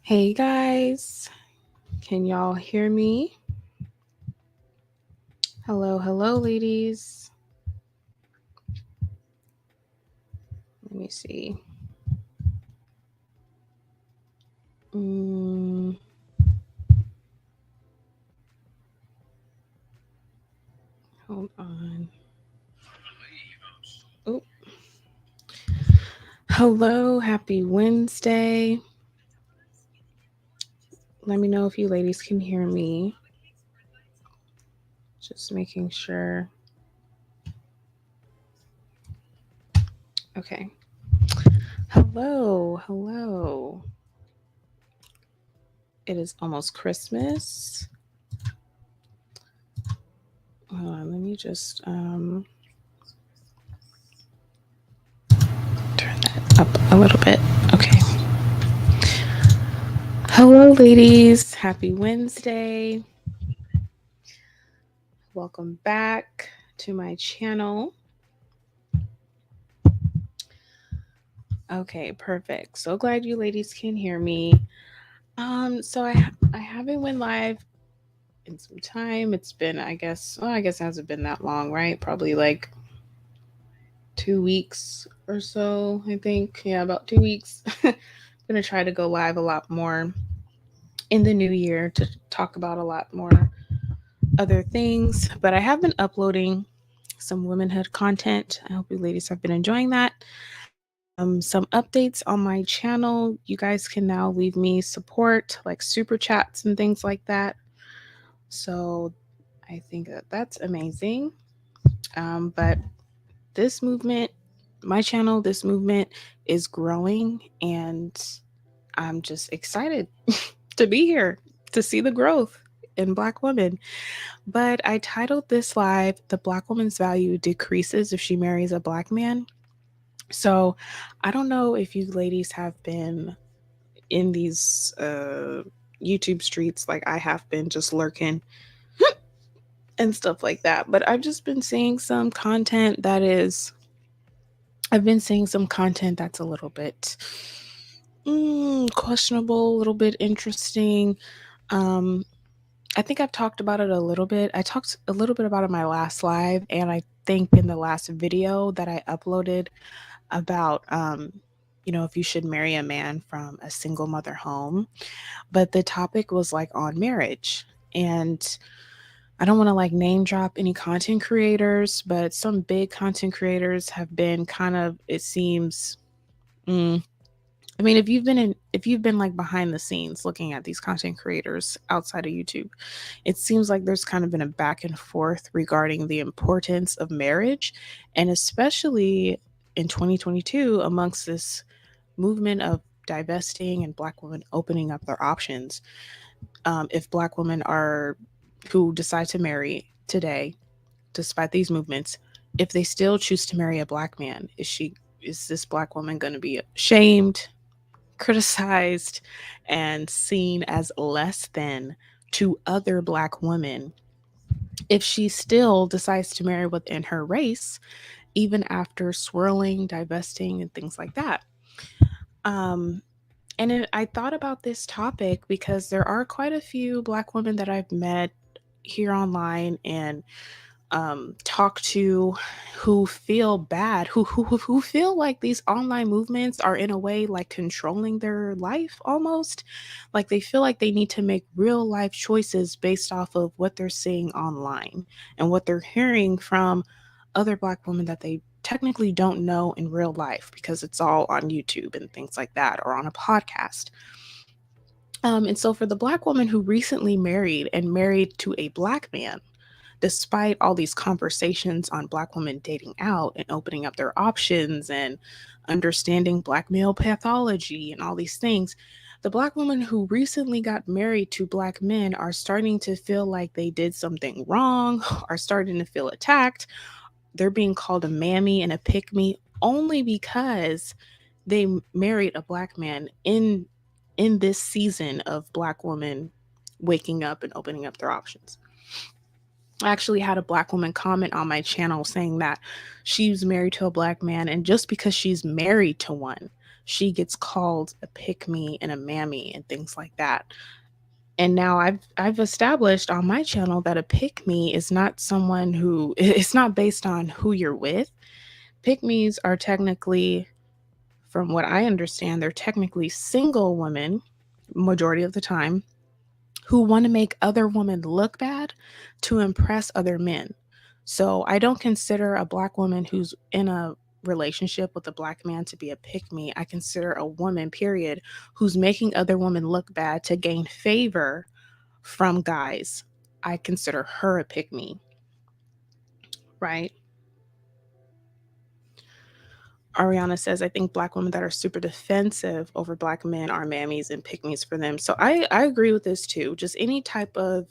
Hey guys, can y'all hear me? Hello, ladies. Let me see. Hold on. Oh. Hello, happy Wednesday. Let me know if you ladies can hear me. Just making sure. Okay. Hello. It is almost Christmas. Hold on, let me just turn that up a little bit. Okay. Hello, ladies. Happy Wednesday. Welcome back to my channel. Okay, perfect. So glad you ladies can hear me. So I haven't went live in some time. It's been, I guess it hasn't been that long, right? Probably like 2 weeks or so, I think. Yeah, about 2 weeks. I'm gonna try to go live a lot more in the new year to talk about a lot more other things. But I have been uploading some womanhood content. I hope you ladies have been enjoying that. Some updates on my channel. You guys can now leave me support, like super chats and things like that. So I think that that's amazing. But this movement, my channel, this movement is growing, and I'm just excited to be here to see the growth in Black women. But I titled this live, "The Black Woman's Value Decreases If She Marries a Black Man." So I don't know if you ladies have been in these YouTube streets like I have been, just lurking and stuff like that. But I've just been seeing some content that's a little bit questionable, a little bit interesting. I think I've talked about it a little bit. I talked a little bit about it in my last live, and I think in the last video that I uploaded about, if you should marry a man from a single mother home. But the topic was like on marriage. And I don't want to like name drop any content creators, but some big content creators have been kind of, it seems, I mean, if you've been like behind the scenes looking at these content creators outside of YouTube, it seems like there's kind of been a back and forth regarding the importance of marriage, and especially in 2022 amongst this movement of divesting and Black women opening up their options, if Black women are who decide to marry today, despite these movements, if they still choose to marry a Black man, is this Black woman going to be shamed, criticized, and seen as less than to other Black women if she still decides to marry within her race, even after swirling, divesting, and things like that? Um, I thought about this topic because there are quite a few Black women that I've met here online and talk to, who feel bad, who feel like these online movements are in a way like controlling their life almost. Like they feel like they need to make real life choices based off of what they're seeing online and what they're hearing from other Black women that they technically don't know in real life because it's all on YouTube and things like that, or on a podcast. And so for the Black woman who recently married and married to a Black man, despite all these conversations on Black women dating out and opening up their options and understanding Black male pathology and all these things, the Black women who recently got married to Black men are starting to feel like they did something wrong, are starting to feel attacked. They're being called a mammy and a pick me only because they married a Black man in this season of Black women waking up and opening up their options. I actually had a Black woman comment on my channel saying that she was married to a Black man, and just because she's married to one, she gets called a pick me and a mammy and things like that. And now I've established on my channel that a pick me is not someone who it's not based on who you're with. Pick me's are technically, from what I understand, they're technically single women majority of the time who want to make other women look bad to impress other men. So I don't consider a Black woman who's in a relationship with a Black man to be a pick me. I consider a woman, period, who's making other women look bad to gain favor from guys. I consider her a pick me, right? Ariana says, I think Black women that are super defensive over Black men are mammies and pick me's for them. So I agree with this too. Just any type of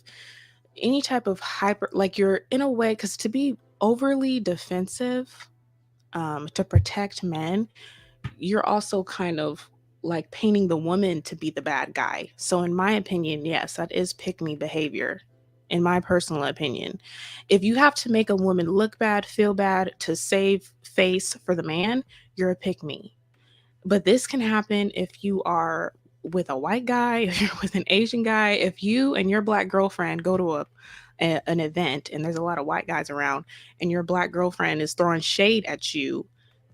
hyper, like you're in a way, because to be overly defensive, to protect men, you're also kind of like painting the woman to be the bad guy. So in my opinion, yes, that is pick me behavior. In my personal opinion, if you have to make a woman look bad, feel bad to save face for the man, you're a pick me. But this can happen if you are with a white guy, if you're with an Asian guy, if you and your Black girlfriend go to an event and there's a lot of white guys around, and your Black girlfriend is throwing shade at you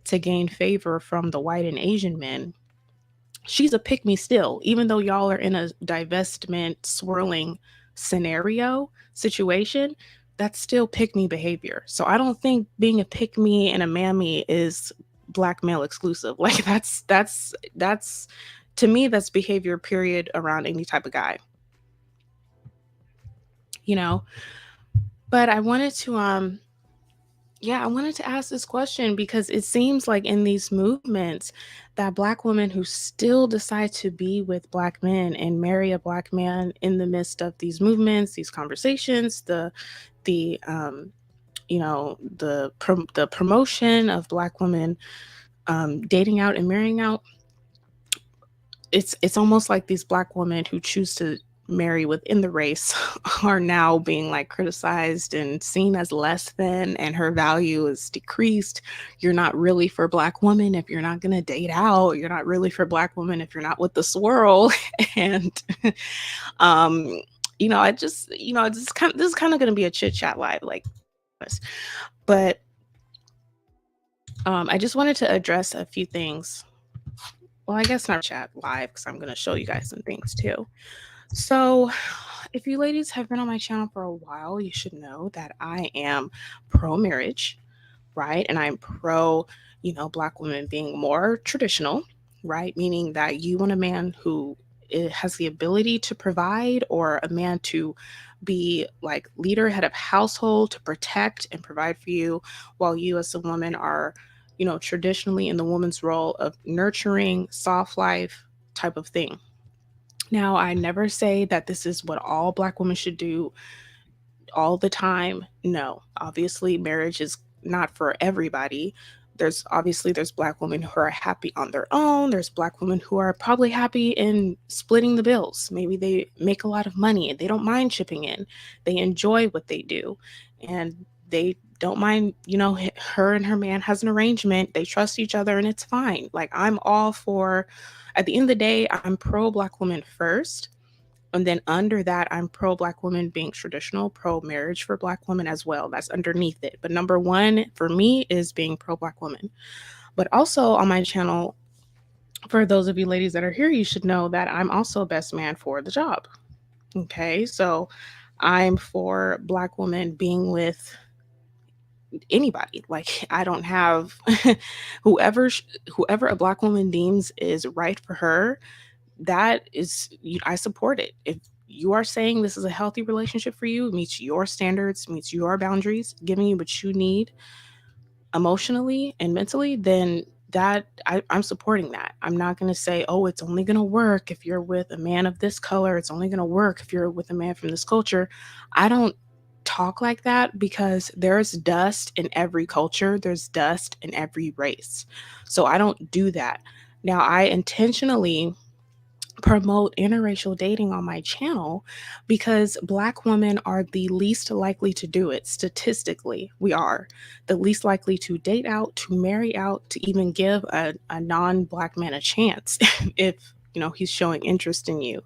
to gain favor from the white and Asian men, she's a pick me still, even though y'all are in a divestment swirling scenario situation. That's still pick me behavior. So I don't think being a pick me and a mammy is Black male exclusive. Like that's to me, that's behavior period around any type of guy, you know. But I wanted to yeah, I wanted to ask this question because it seems like in these movements that Black women who still decide to be with Black men and marry a Black man in the midst of these movements, these conversations, the you know, the promotion of Black women dating out and marrying out, it's almost like these Black women who choose to marry within the race are now being like criticized and seen as less than, and her value is decreased. You're not really for Black women if you're not going to date out. You're not really for Black women if you're not with the swirl. And um I just, this is kind of going to be a chit chat live, like this. But I just wanted to address a few things. Well, I guess not chat live because I'm going to show you guys some things too. So, if you ladies have been on my channel for a while, you should know that I am pro marriage, right? And I'm pro, Black women being more traditional, right? Meaning that you want a man who has the ability to provide, or a man to be like leader, head of household, to protect and provide for you, while you as a woman are, traditionally in the woman's role of nurturing, soft life type of thing. Now, I never say that this is what all Black women should do all the time. No, obviously marriage is not for everybody. There's Black women who are happy on their own. There's Black women who are probably happy in splitting the bills. Maybe they make a lot of money and they don't mind chipping in. They enjoy what they do and they don't mind, her and her man has an arrangement. They trust each other and it's fine. Like I'm all for, at the end of the day, I'm pro Black woman first, and then under that, I'm pro Black women being traditional, pro marriage for Black women as well. That's underneath it. But number one for me is being pro Black women. But also on my channel, for those of you ladies that are here, you should know that I'm also best man for the job. Okay. So I'm for Black women being with anybody. Like I don't have whoever whoever a Black woman deems is right for her, that is, I support it. If you are saying this is a healthy relationship for you, meets your standards, meets your boundaries, giving you what you need emotionally and mentally, then I'm supporting that. I'm not going to say, oh, it's only going to work if you're with a man of this color. It's only going to work if you're with a man from this culture. I don't talk like that because there's dust in every culture. There's dust in every race. So I don't do that. Now, I intentionally promote interracial dating on my channel because Black women are the least likely to do it. Statistically, we are the least likely to date out, to marry out, to even give a non-Black man a chance if he's showing interest in you.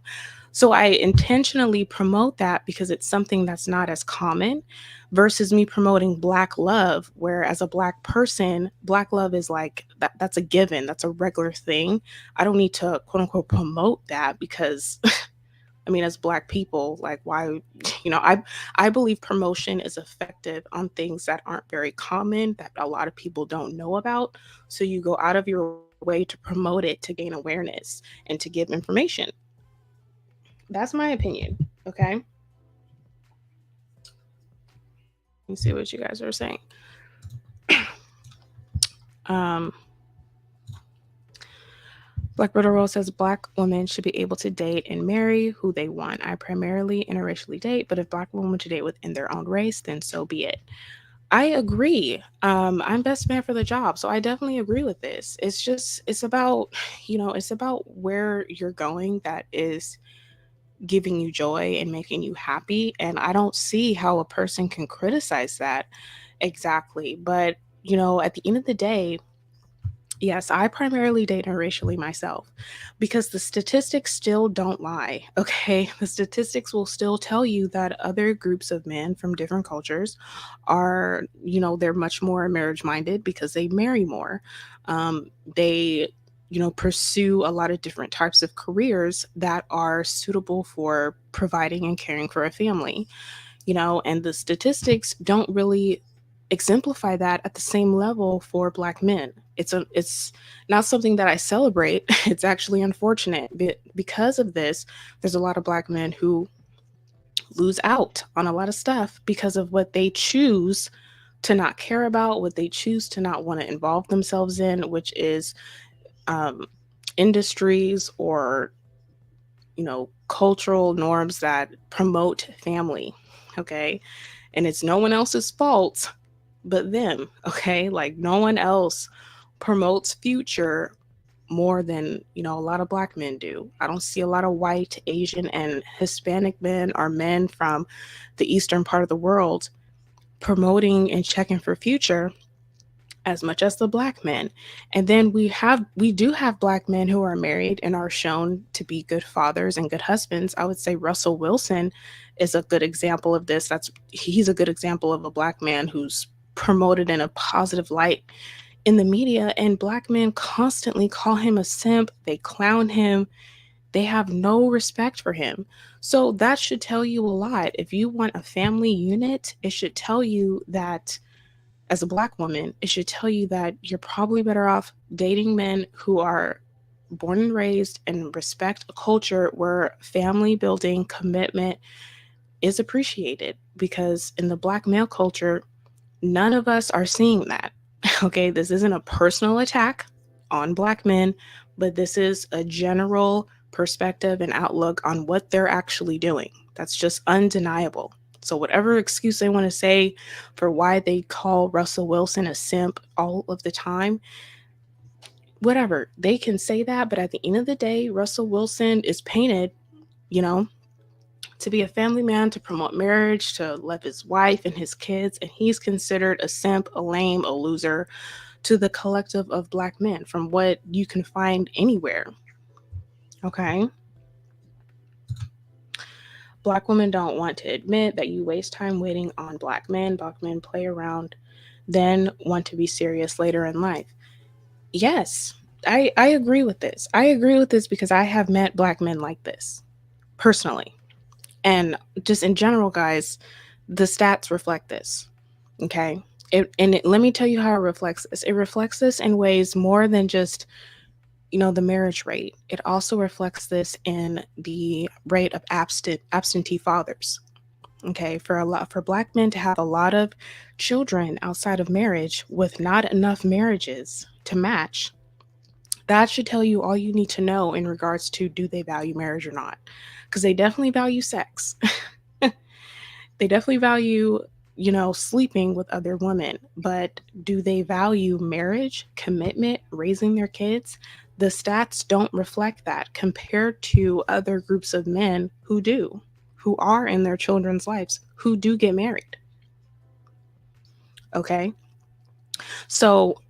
So I intentionally promote that because it's something that's not as common versus me promoting Black love, where as a Black person, Black love is like that's a given, that's a regular thing. I don't need to quote unquote promote that because I mean, as Black people, like why, I believe promotion is effective on things that aren't very common, that a lot of people don't know about. So you go out of your way to promote it, to gain awareness and to give information. That's my opinion. Okay. Let me see what you guys are saying. Um, Black Brother Rose says Black women should be able to date and marry who they want. I primarily interracially date, but if Black women want to date within their own race, then so be it. I agree. I'm best man for the job, so I definitely agree with this. It's about, it's about where you're going that is giving you joy and making you happy. And I don't see how a person can criticize that exactly. But, at the end of the day, yes, I primarily date interracially myself because the statistics still don't lie. Okay. The statistics will still tell you that other groups of men from different cultures are, they're much more marriage minded because they marry more. They, pursue a lot of different types of careers that are suitable for providing and caring for a family, and the statistics don't really exemplify that at the same level for Black men. It's not something that I celebrate. It's actually unfortunate. But because of this, there's a lot of Black men who lose out on a lot of stuff because of what they choose to not care about, what they choose to not want to involve themselves in, which is um, industries or cultural norms that promote family. Okay. And it's no one else's fault but them. Okay. Like no one else promotes future more than, a lot of Black men do. I don't see a lot of white, Asian, and Hispanic men or men from the eastern part of the world promoting and checking for future as much as the Black men. And then we do have Black men who are married and are shown to be good fathers and good husbands. I would say Russell Wilson is a good example of this. He's a good example of a Black man who's promoted in a positive light in the media, and Black men constantly call him a simp. They clown him. They have no respect for him. So that should tell you a lot. If you want a family unit, it should tell you that as a Black woman, it should tell you that you're probably better off dating men who are born and raised and respect a culture where family building commitment is appreciated. Because in the Black male culture, none of us are seeing that. Okay, this isn't a personal attack on Black men, but this is a general perspective and outlook on what they're actually doing. That's just undeniable. So, whatever excuse they want to say for why they call Russell Wilson a simp all of the time, whatever, they can say that. But at the end of the day, Russell Wilson is painted, you know, to be a family man, to promote marriage, to love his wife and his kids. And he's considered a simp, a lame, a loser to the collective of Black men from what you can find anywhere. Okay. Black women don't want to admit that you waste time waiting on Black men. Black men play around, then want to be serious later in life. Yes, I agree with this. I agree with this because I have met Black men like this personally. And just in general, guys, the stats reflect this. Okay. Let me tell you how it reflects this. It reflects this in ways more than just, the marriage rate. It also reflects this in the rate of absentee fathers. Okay, for Black men to have a lot of children outside of marriage with not enough marriages to match, that should tell you all you need to know in regards to do they value marriage or not. Because they definitely value sex. They definitely value, sleeping with other women. But do they value marriage, commitment, raising their kids? The stats don't reflect that compared to other groups of men who do, who are in their children's lives, who do get married. Okay. So,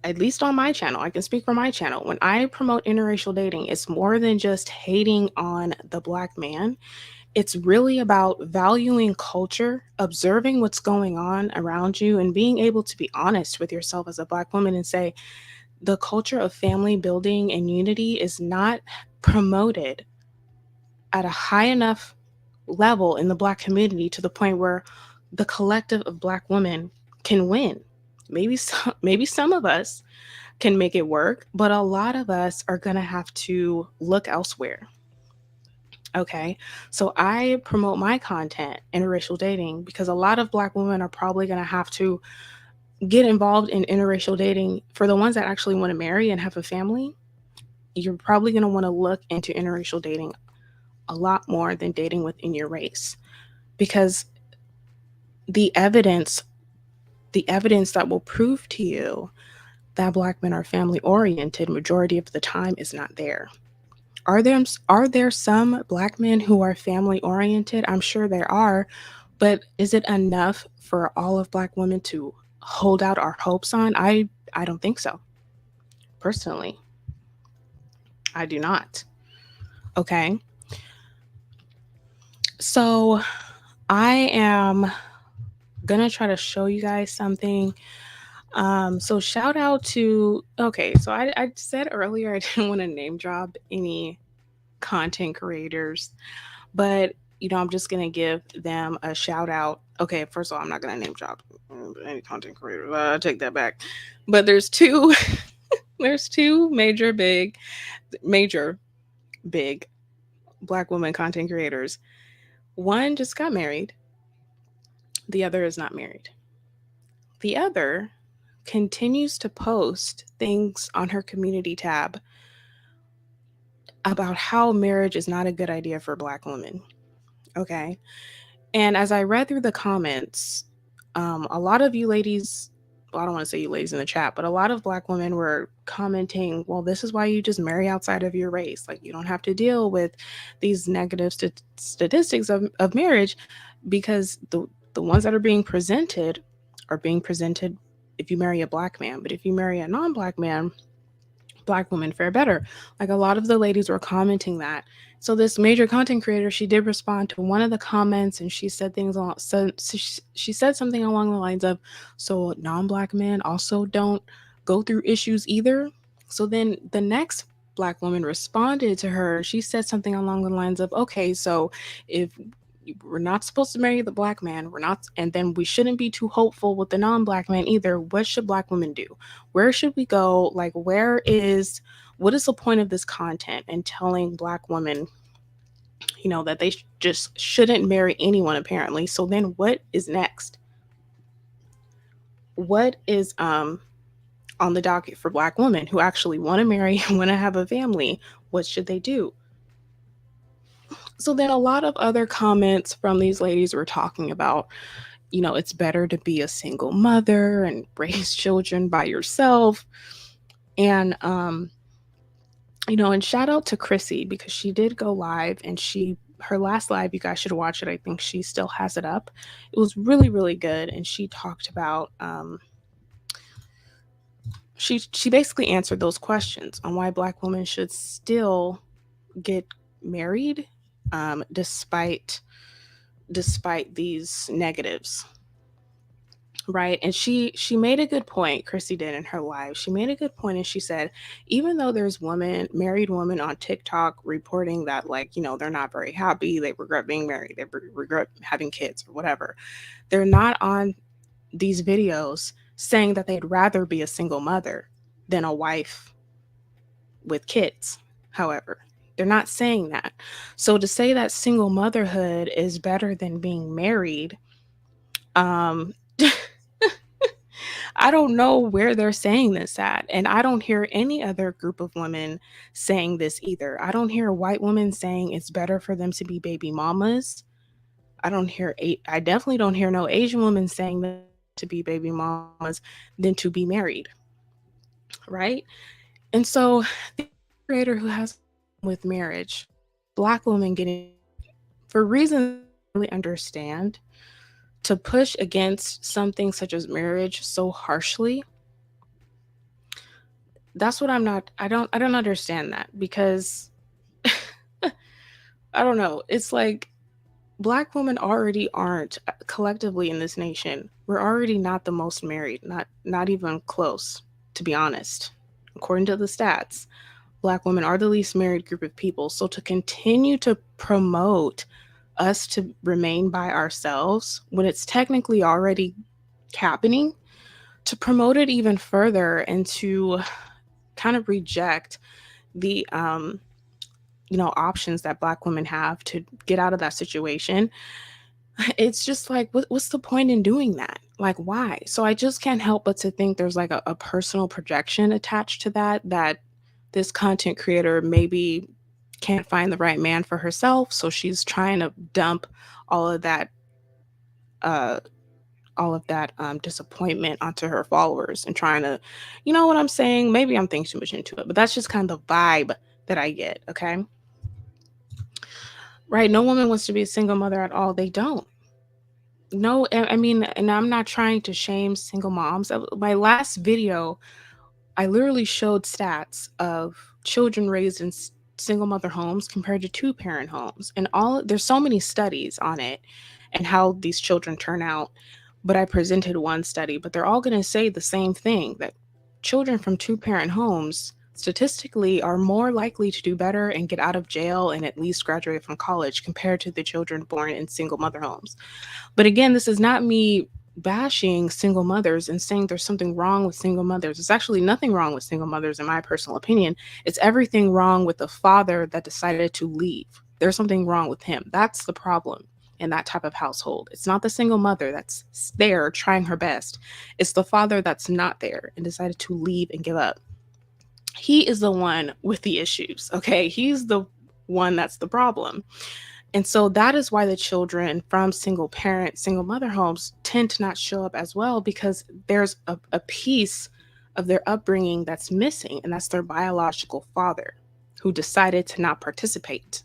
at least on my channel, I can speak for my channel. When I promote interracial dating, it's more than just hating on the Black man. It's really about valuing culture, observing what's going on around you, and being able to be honest with yourself as a Black woman and say, the culture of family building and unity is not promoted at a high enough level in the Black community to the point where the collective of Black women can win. Maybe some of us can make it work, but a lot of us are going to have to look elsewhere. Okay, so I promote my content interracial dating because a lot of Black women are probably going to have to get involved in interracial dating. For the ones that actually want to marry and have a family, you're probably going to want to look into interracial dating a lot more than dating within your race, because the evidence that will prove to you that Black men are family oriented majority of the time is not there. Are there some Black men who are family oriented? I'm sure there are, but is it enough for all of Black women to hold out our hopes on? I don't think so. Personally, I do not. Okay. So, I am gonna try to show you guys something. So shout out to, okay, so I said earlier I didn't want to name drop any content creators, but I'm just gonna give them a shout out. Okay, first of all, I'm not gonna name drop any content creators. I take that back. But there's two there's two major big Black woman content creators. One just got married, the other is not married. The other continues to post things on her community tab about how marriage is not a good idea for Black women. Okay. And as I read through the comments, a lot of you ladies, well, I don't want to say you ladies in the chat, but a lot of Black women were commenting, well, this is why you just marry outside of your race. Like, you don't have to deal with these negative statistics of marriage, because the ones that are being presented if you marry a Black man. But if you marry a non-Black man, Black women fare better. Like, a lot of the ladies were commenting that. So this major content creator, she did respond to one of the comments, and she said she said something along the lines of, so non-Black men also don't go through issues either. So then the next Black woman responded to her. She said something along the lines of, okay, so if we're not supposed to marry the Black man, we're not, and then we shouldn't be too hopeful with the non-Black man either. What should Black women do? Where should we go? Like, what is the point of this content and telling Black women, that they just shouldn't marry anyone apparently? So then what is next? what is on the docket for Black women who actually want to marry and want to have a family? What should they do? So then a lot of other comments from these ladies were talking about, it's better to be a single mother and raise children by yourself. And and shout out to Chrissy because she did go live, and her last live, you guys should watch it. I think she still has it up. It was really, really good. And she talked about she basically answered those questions on why Black women should still get married, despite these negatives, right? And she made a good point. Chrissy did in her live. She made a good point, and she said, even though there's married women on TikTok reporting that, like, they're not very happy, they regret being married, they regret having kids or whatever, they're not on these videos saying that they'd rather be a single mother than a wife with kids. However, they're not saying that. So to say that single motherhood is better than being married, um I don't know where they're saying this at. And I don't hear any other group of women saying this either. I don't hear white women saying it's better for them to be baby mamas. I definitely don't hear no Asian women saying that to be baby mamas than to be married, right? And so the creator who has with marriage, Black women getting, for reasons I don't really understand, to push against something such as marriage so harshly, that's what I don't understand that, because I don't know. It's like Black women already aren't, collectively in this nation. We're already not the most married, not even close, to be honest. According to the stats, Black women are the least married group of people. So to continue to promote us to remain by ourselves when it's technically already happening, to promote it even further and to kind of reject the options that Black women have to get out of that situation, it's just like, what's the point in doing that? Like, why? So I just can't help but to think there's like a personal projection attached to that this content creator maybe can't find the right man for herself, so she's trying to dump all of that uh disappointment onto her followers and trying to, you know what I'm saying? Maybe I'm thinking too much into it, but that's just kind of the vibe that I get. Okay. Right. No woman wants to be a single mother at all. They don't. No, I mean, and I'm not trying to shame single moms. My last video, I literally showed stats of children raised in single mother homes compared to two parent homes. And there's so many studies on it and how these children turn out. But I presented one study, but they're all going to say the same thing, that children from two parent homes statistically are more likely to do better and get out of jail and at least graduate from college compared to the children born in single mother homes. But again, this is not me bashing single mothers and saying there's something wrong with single mothers. There's actually nothing wrong with single mothers, in my personal opinion. It's everything wrong with the father that decided to leave. There's something wrong with him. That's the problem in that type of household. It's not the single mother that's there trying her best. It's the father that's not there and decided to leave and give up. He is the one with the issues, okay? He's the one that's the problem. And so that is why the children from single parent, single mother homes tend to not show up as well, because there's a piece of their upbringing that's missing, and that's their biological father who decided to not participate.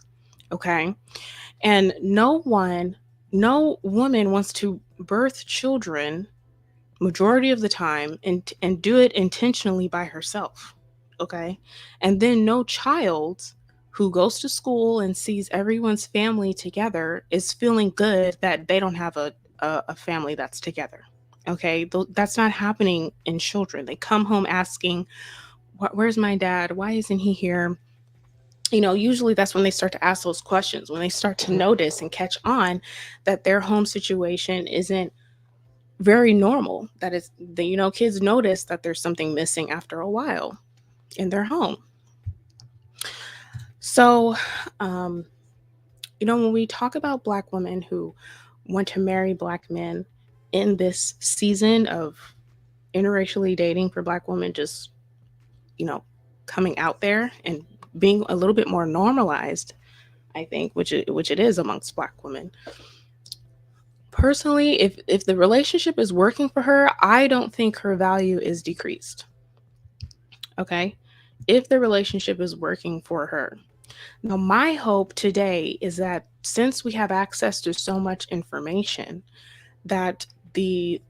Okay. And no woman wants to birth children majority of the time and do it intentionally by herself. Okay. And then no child who goes to school and sees everyone's family together is feeling good that they don't have a family that's together. Okay. That's not happening in children. They come home asking, where's my dad? Why isn't he here? Usually that's when they start to ask those questions, when they start to notice and catch on that their home situation isn't very normal. That is, kids notice that there's something missing after a while in their home. So, when we talk about Black women who want to marry Black men in this season of interracially dating for Black women just, you know, coming out there and being a little bit more normalized, I think, which it is amongst Black women. Personally, if the relationship is working for her, I don't think her value is decreased. Okay? If the relationship is working for her. Now, my hope today is that since we have access to so much information, that the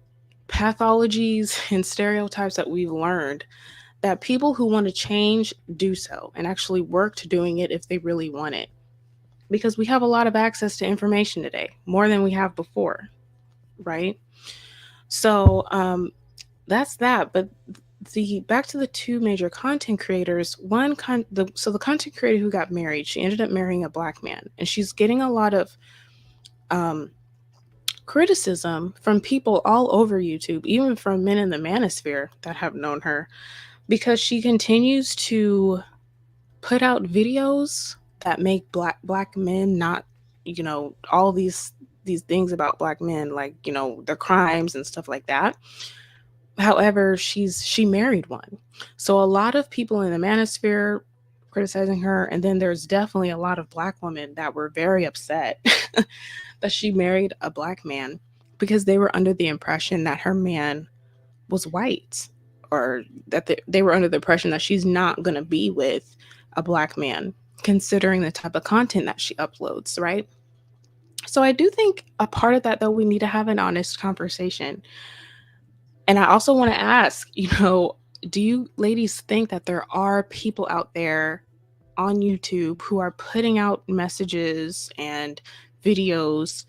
pathologies and stereotypes that we've learned, that people who want to change do so and actually work to doing it if they really want it. Because we have a lot of access to information today, more than we have before, right? So that's that. But the back to the two major content creators, so the content creator who got married, she ended up marrying a Black man, and she's getting a lot of um, criticism from people all over YouTube, even from men in the manosphere that have known her, because she continues to put out videos that make black men not, all these things about Black men, like, their crimes and stuff like that. However, she married one. So a lot of people in the manosphere criticizing her, and then there's definitely a lot of Black women that were very upset that she married a Black man, because they were under the impression that her man was white, or that they were under the impression that she's not going to be with a Black man, considering the type of content that she uploads, right? So I do think a part of that, though, we need to have an honest conversation. And I also want to ask, do you ladies think that there are people out there on YouTube who are putting out messages and videos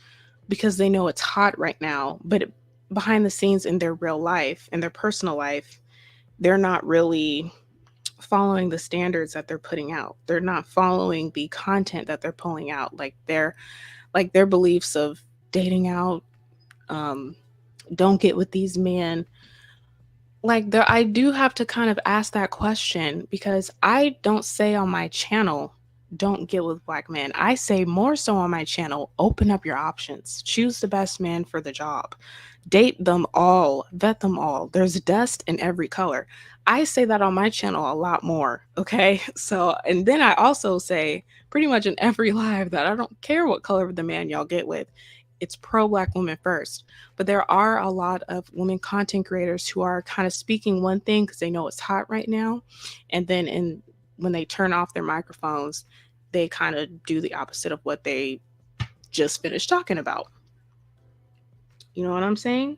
because they know it's hot right now, but behind the scenes in their real life, in their personal life, they're not really following the standards that they're putting out. They're not following the content that they're pulling out, like their beliefs of dating out, um, don't get with these men. Like, there, I do have to kind of ask that question, because I don't say on my channel, don't get with Black men. I say more so on my channel, open up your options, choose the best man for the job, date them all, vet them all. There's dust in every color. I say that on my channel a lot more. Okay. So, and then I also say pretty much in every live that I don't care what color of the man y'all get with. It's pro Black women first. But there are a lot of women content creators who are kind of speaking one thing because they know it's hot right now. And then when they turn off their microphones, they kind of do the opposite of what they just finished talking about. You know what I'm saying?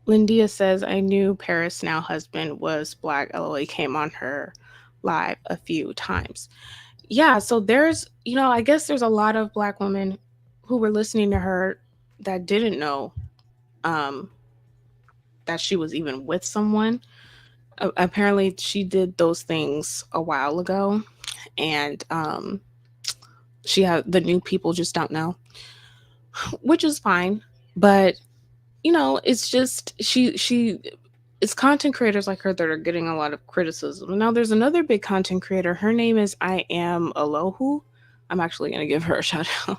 Lindia says, I knew Paris' now husband was Black. LOA came on her live a few times. Yeah, so there's, I guess there's a lot of Black women who were listening to her that didn't know um, that she was even with someone. Apparently, she did those things a while ago, and she had the new people just don't know, which is fine. But it's just it's content creators like her that are getting a lot of criticism. Now, there's another big content creator. Her name is I Am Alohu. I'm actually going to give her a shout out.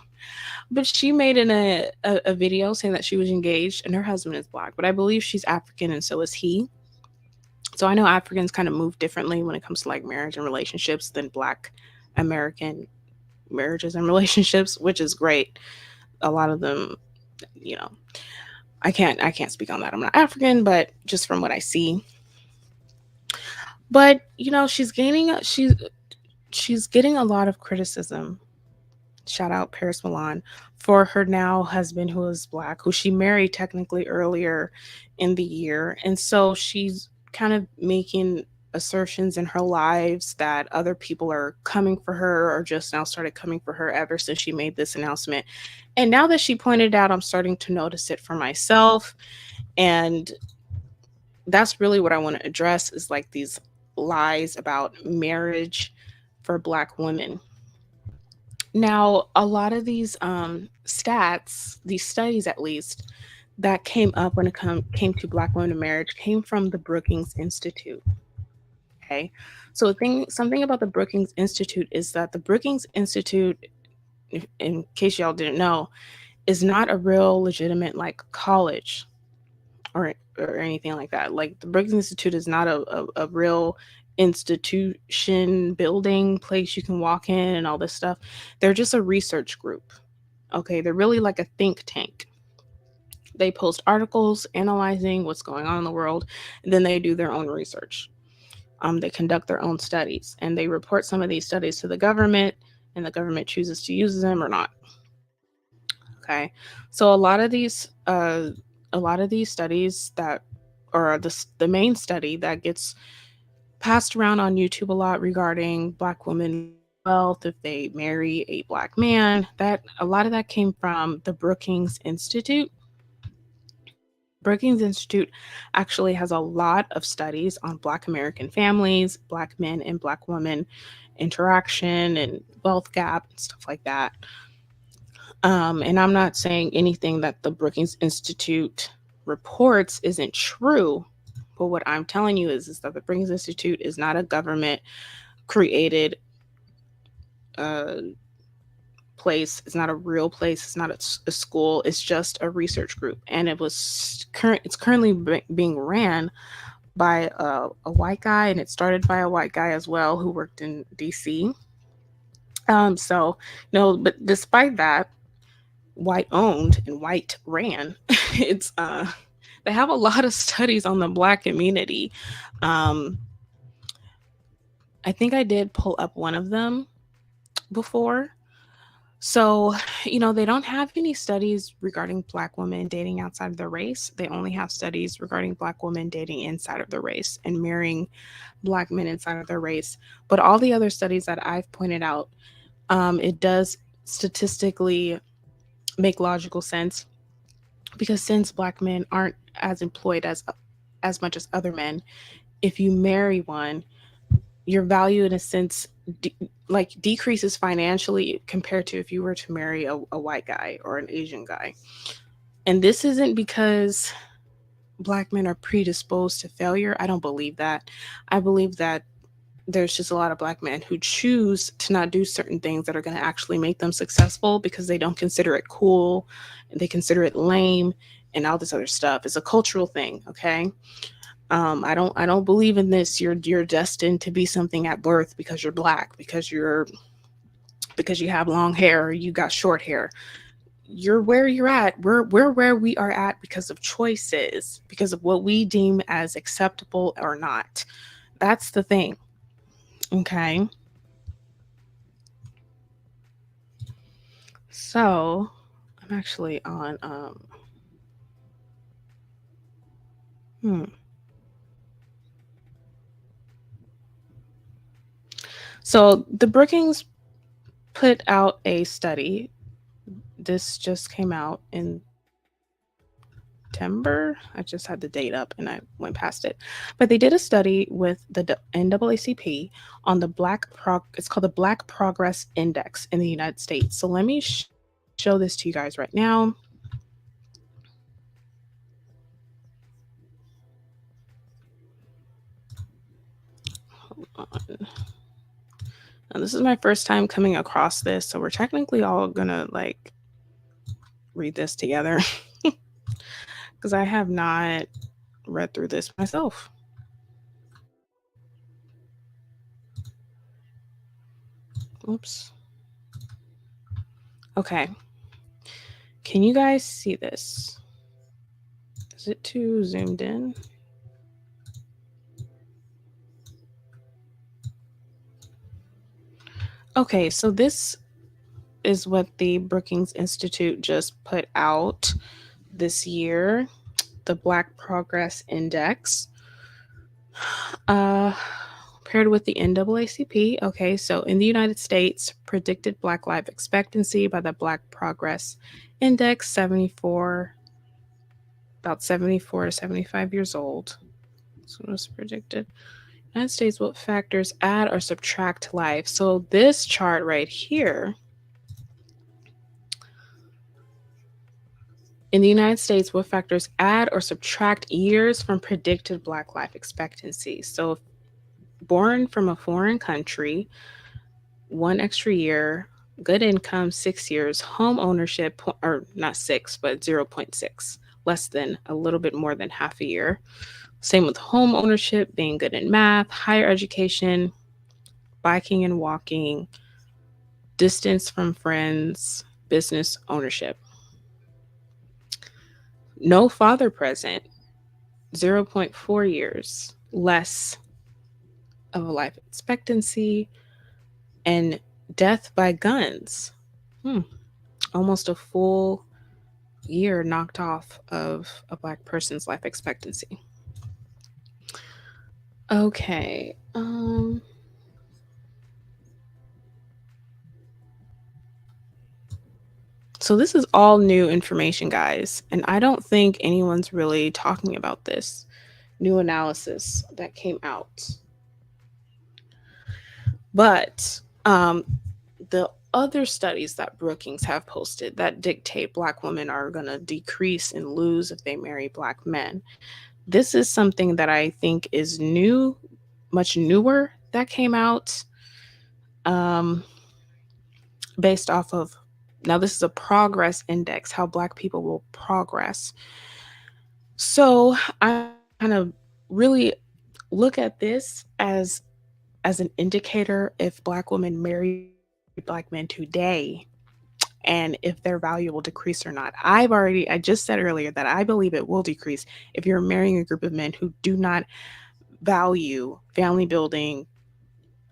But she made a video saying that she was engaged and her husband is Black, but I believe she's African and so is he. So I know Africans kind of move differently when it comes to like marriage and relationships than Black American marriages and relationships, which is great. A lot of them, you know, I can't speak on that. I'm not African, but just from what I see. But she's getting a lot of criticism. Shout out Paris Milan for her now husband who is Black, who she married technically earlier in the year. And so she's kind of making assertions in her lives that other people are coming for her or just now started coming for her ever since she made this announcement. And now that she pointed out, I'm starting to notice it for myself. And that's really what I want to address, is like these lies about marriage for Black women. Now, a lot of these stats, these studies at least, that came up when it came to Black women in marriage came from the Brookings Institute. Okay. So something about the Brookings Institute is that the Brookings Institute, in case y'all didn't know, is not a real legitimate like college or anything like that. Like the Brookings Institute is not a real institution building place you can walk in and all this stuff. They're just a research group. Okay, they're really like a think tank. They post articles analyzing what's going on in the world, and then they do their own research. They conduct their own studies, and they report some of these studies to the government, and the government chooses to use them or not. Okay, so a lot of these studies that, or the main study that gets passed around on YouTube a lot regarding Black women losing wealth if they marry a Black man, that a lot of that came from the Brookings Institute. The Brookings Institute actually has a lot of studies on Black American families, Black men and Black women interaction and wealth gap and stuff like that. And I'm not saying anything that the Brookings Institute reports isn't true, but what I'm telling you is that the Brookings Institute is not a government created uh, place. It's not a real place. It's not a school. It's just a research group, and it's currently being ran by a white guy, and it started by a white guy as well who worked in DC. So no, but despite that, white owned and white ran, it's they have a lot of studies on the Black community. Um, I think I did pull up one of them before. So, they don't have any studies regarding Black women dating outside of their race. They only have studies regarding Black women dating inside of their race and marrying Black men inside of their race. But all the other studies that I've pointed out, it does statistically make logical sense, because since Black men aren't as employed as much as other men, if you marry one, your value in a sense decreases financially compared to if you were to marry a white guy or an Asian guy. And this isn't because Black men are predisposed to failure. I don't believe that. I believe that there's just a lot of Black men who choose to not do certain things that are going to actually make them successful because they don't consider it cool and they consider it lame and all this other stuff. It's a cultural thing, okay? I don't believe in this. You're destined to be something at birth because you're Black, because you have long hair or you got short hair. You're where you're at. We're where we are at because of choices, because of what we deem as acceptable or not. That's the thing. Okay. So I'm actually on hmm. So the Brookings put out a study. This just came out in September. I just had the date up and I went past it. But they did a study with the NAACP on it's called the Black Progress Index in the United States. So let me show this to you guys right now. Hold on. Now, this is my first time coming across this, so we're technically all gonna like read this together because I have not read through this myself. Oops. Okay. Can you guys see this? Is it too zoomed in? Okay, so this is what the Brookings Institute just put out this year, the Black Progress Index. Paired with the NAACP. Okay, so in the United States, predicted Black life expectancy by the Black Progress Index, about 74 to 75 years old. So it was predicted. United States, what factors add or subtract to life? So this chart right here, in the United States, what factors add or subtract years from predicted Black life expectancy? So born from a foreign country, 1 extra year, good income, 6 years, home ownership, or not six, but 0.6, less than a little bit more than half a year. Same with home ownership, being good in math, higher education, biking and walking, distance from friends, business ownership. No father present, 0.4 years, less of a life expectancy, and death by guns. Hmm. Almost a full year knocked off of a Black person's life expectancy. Okay. So this is all new information, guys, and I don't think anyone's really talking about this new analysis that came out. But the other studies that Brookings have posted that dictate Black women are going to decrease and lose if they marry Black men. This is something that I think is new, much newer, that came out um, based off of, now this is a progress index, how Black people will progress. So I kind of really look at this as an indicator if Black women marry Black men today and if their value will decrease or not. I just said earlier that I believe it will decrease if you're marrying a group of men who do not value family building,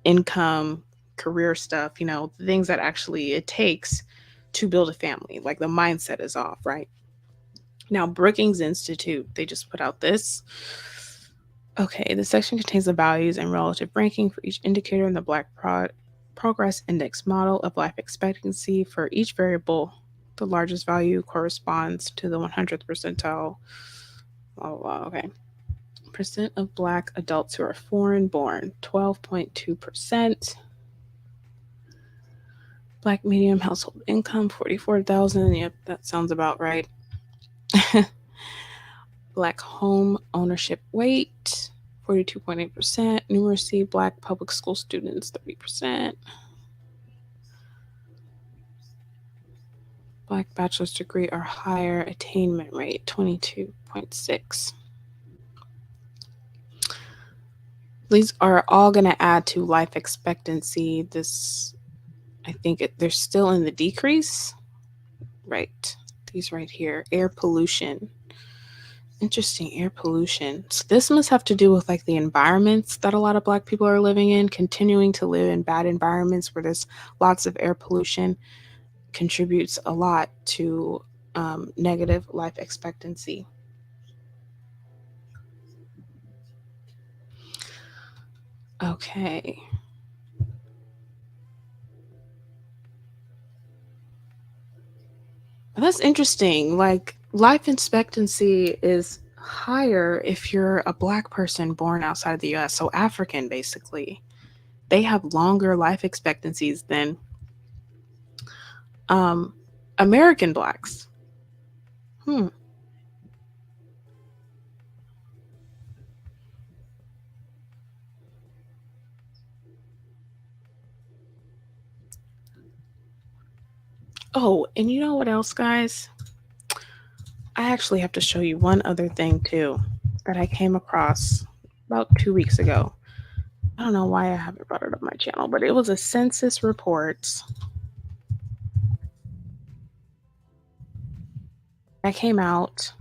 income, career stuff, the things that actually it takes to build a family. Like the mindset is off, right? Now, Brookings Institute, they just put out this. Okay, the section contains the values and relative ranking for each indicator in the Black Progress Index model of life expectancy. For each variable, the largest value corresponds to the 100th percentile. Blah, blah, blah. Okay. Percent of Black adults who are foreign born, 12.2%. Black medium household income, 44,000. Yep, that sounds about right. Black home ownership weight, 42.8%. Numeracy, Black public school students, 30%. Black bachelor's degree or higher attainment rate, 22.6. These are all going to add to life expectancy. This, I think they're still in the decrease. Right. These right here. Air pollution. Interesting, air pollution. So this must have to do with like the environments that a lot of Black people are living in, continuing to live in bad environments where there's lots of air pollution contributes a lot to negative life expectancy. Okay. That's interesting. Like life expectancy is higher if you're a Black person born outside of the US, so African basically. They have longer life expectancies than um, American Blacks. Hmm. Oh, and you know what else, guys? I actually have to show you one other thing too that I came across about 2 weeks ago. I don't know why I haven't brought it up my channel, but it was a census report that came out.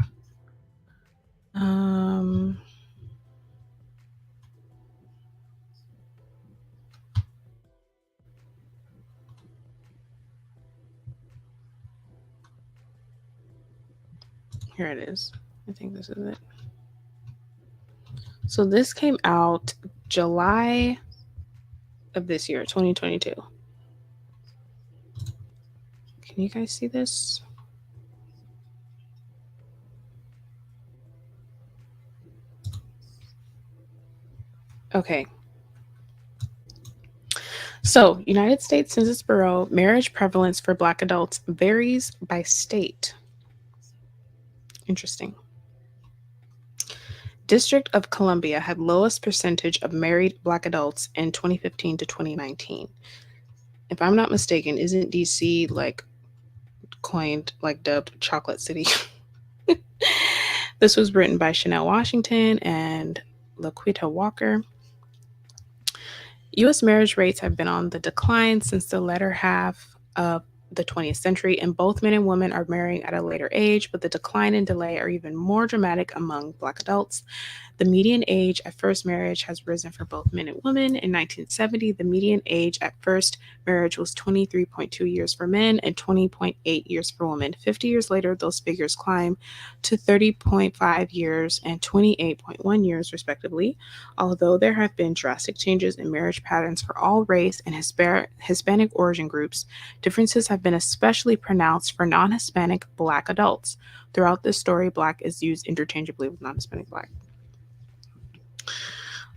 Um, Here it is. I think this is it. So this came out July of this year, 2022. Can you guys see this? Okay. So, United States Census Bureau marriage prevalence for Black adults varies by state. Interesting. District of Columbia had lowest percentage of married black adults in 2015 to 2019. If I'm not mistaken, isn't DC like coined, like dubbed Chocolate City? This was written by Chanel Washington and Laquita Walker. U.S. marriage rates have been on the decline since the latter half of the 20th century, and both men and women are marrying at a later age, but the decline and delay are even more dramatic among Black adults. The median age at first marriage has risen for both men and women. In 1970, the median age at first marriage was 23.2 years for men and 20.8 years for women. 50 years later, those figures climb to 30.5 years and 28.1 years, respectively. Although there have been drastic changes in marriage patterns for all race and Hispanic origin groups, differences have been especially pronounced for non Hispanic Black adults. Throughout this story, Black is used interchangeably with non Hispanic Black.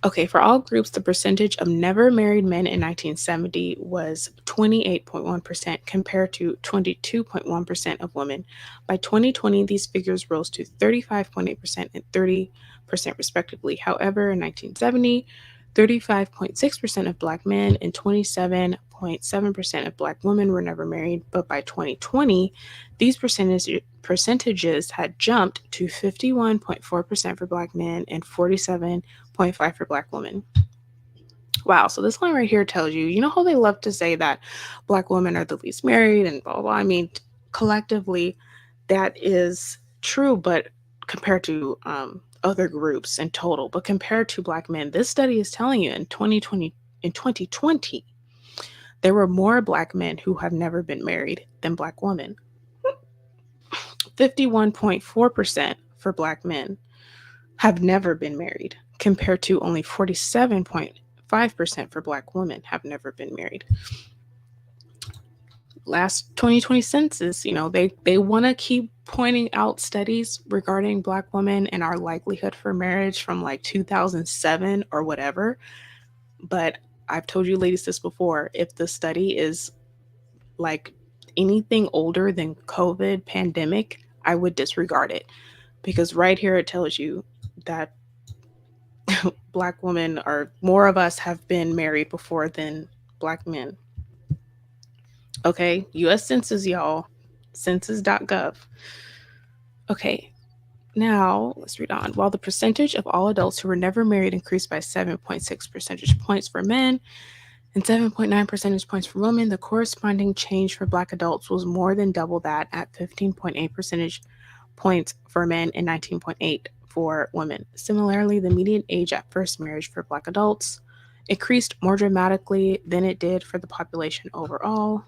Okay, for all groups, the percentage of never married men in 1970 was 28.1% compared to 22.1% of women. By 2020, these figures rose to 35.8% and 30% respectively. However, in 1970, 35.6% of Black men and 27.7% of Black women were never married, but by 2020, these percentages had jumped to 51.4% for Black men and 47.5% for Black women. Wow, so this line right here tells you, you know how they love to say that Black women are the least married and blah, blah, blah. I mean, collectively, that is true, but compared to other groups in total, but compared to Black men, this study is telling you in 2020, there were more Black men who have never been married than Black women. 51.4% for Black men have never been married, compared to only 47.5% for Black women have never been married. Last 2020 census, they want to keep pointing out studies regarding Black women and our likelihood for marriage from like 2007 or whatever. But I've told you ladies this before, if the study is like anything older than COVID pandemic, I would disregard it, because right here it tells you that Black women, or more of us, have been married before than Black men. Okay, US Census, y'all, census.gov. Okay, now let's read on. While the percentage of all adults who were never married increased by 7.6 percentage points for men and 7.9 percentage points for women, the corresponding change for Black adults was more than double that at 15.8 percentage points for men and 19.8 for women. Similarly, the median age at first marriage for Black adults increased more dramatically than it did for the population overall.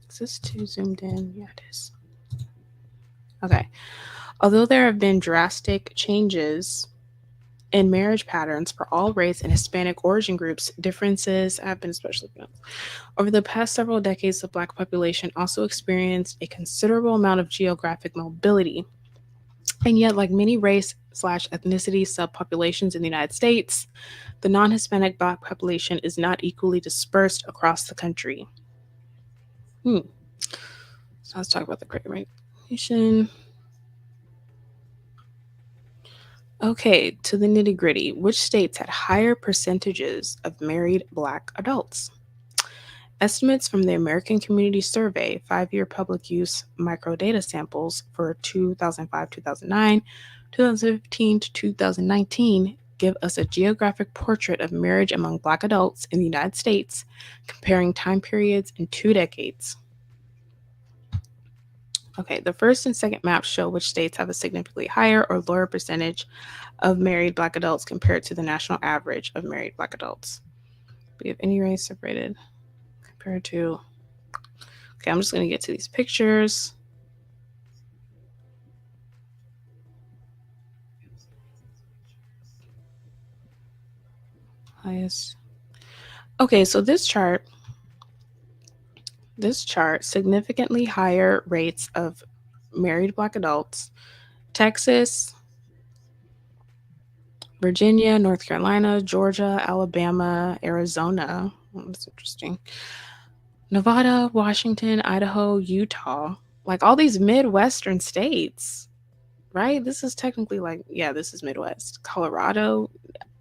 Is this too zoomed in? Yeah, it is. Okay. Although there have been drastic changes in marriage patterns for all race and Hispanic origin groups, differences have been especially pronounced. Over the past several decades, the Black population also experienced a considerable amount of geographic mobility. And yet, like many race/ethnicity subpopulations in the United States, the non-Hispanic Black population is not equally dispersed across the country. So let's talk about the Great Migration. Okay, to the nitty gritty. Which states had higher percentages of married Black adults? Estimates from the American Community Survey 5-year public use microdata samples for 2005, 2009, 2015 to 2019 give us a geographic portrait of marriage among Black adults in the United States, comparing time periods in 2 decades. Okay, the first and second maps show which states have a significantly higher or lower percentage of married Black adults compared to the national average of married Black adults. We have any race separated compared to... Okay, I'm just going to get to these pictures. Highest. Okay, so this chart, significantly higher rates of married Black adults. Texas, Virginia, North Carolina, Georgia, Alabama, Arizona. Oh, that's interesting. Nevada, Washington, Idaho, Utah. Like all these Midwestern states. right? This is technically like, yeah, this is Midwest. Colorado,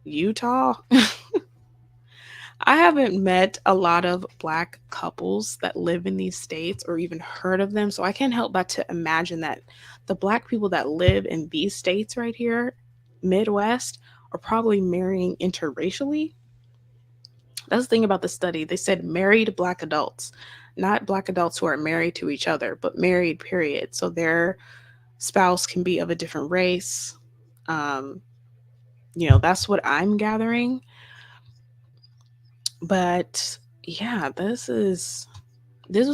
Utah. I haven't met a lot of black couples that live in these states or even heard of them. So I can't help but to imagine that the black people that live in these states right here, Midwest, are probably marrying interracially. That's the thing about the study. They said married black adults, not black adults who are married to each other, but married, period. So their spouse can be of a different race. Um, that's what I'm gathering. But yeah, this was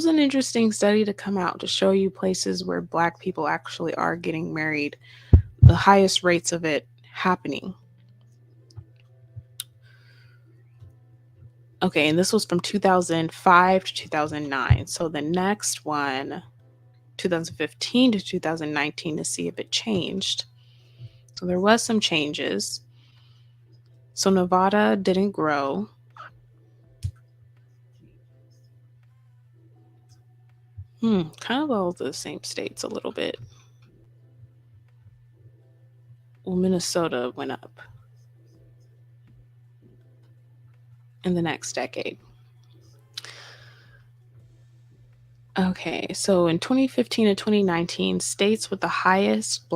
an interesting study to come out to show you places where black people actually are getting married, the highest rates of it happening. Okay, and this was from 2005 to 2009. So the next one, 2015 to 2019, to see if it changed. So there was some changes. So Nevada didn't grow. Kind of all the same states a little bit. Well, Minnesota went up in the next decade. Okay, so in 2015 to 2019, states with the highest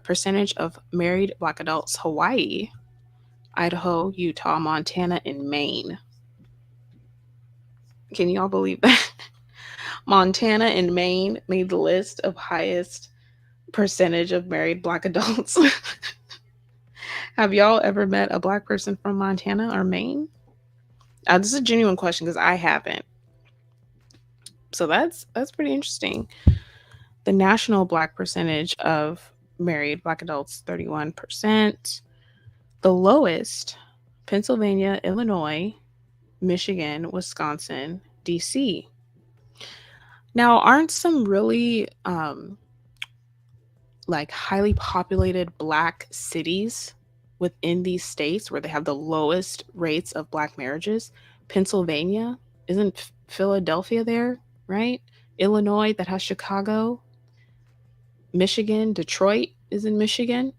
percentage of married black adults: Hawaii, Idaho, Utah, Montana, and Maine. Can y'all believe that? Montana and Maine made the list of highest percentage of married black adults. Have y'all ever met a black person from Montana or Maine? This is a genuine question because I haven't. So that's pretty interesting. The national black percentage of married black adults, 31%. The lowest, Pennsylvania, Illinois, Michigan, Wisconsin, DC. Now, aren't some really like highly populated black cities within these states where they have the lowest rates of black marriages? Pennsylvania, isn't Philadelphia there, right? Illinois, that has Chicago. Michigan, Detroit is in Michigan.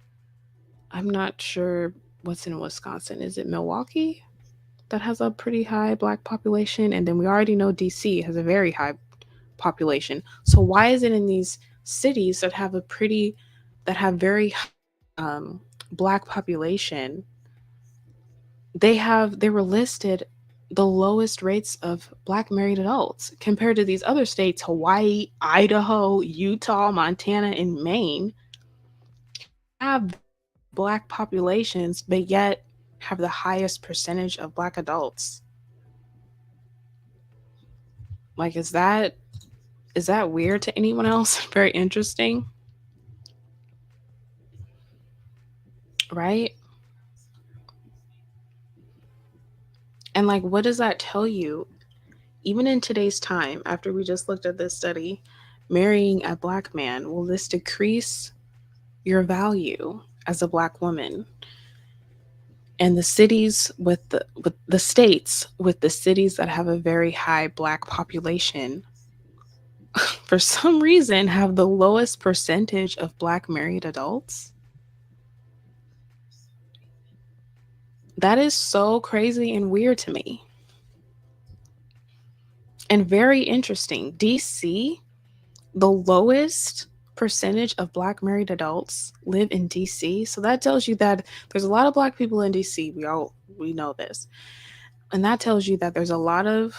I'm not sure what's in Wisconsin. Is it Milwaukee that has a pretty high black population? And then we already know DC has a very high population. So why is it in these cities that have very black population, they were listed the lowest rates of black married adults compared to these other states: Hawaii, Idaho, Utah, Montana, and Maine have black populations, but yet have the highest percentage of black adults. Like, is that weird to anyone else? Very interesting, right? And like, what does that tell you? Even in today's time, after we just looked at this study, marrying a black man, will this decrease your value as a black woman? And the cities with the states with the cities that have a very high black population, for some reason, have the lowest percentage of black married adults. That is so crazy and weird to me. And very interesting. DC, the lowest percentage of black married adults live in DC. So that tells you that there's a lot of black people in DC. We know this. And that tells you that there's a lot of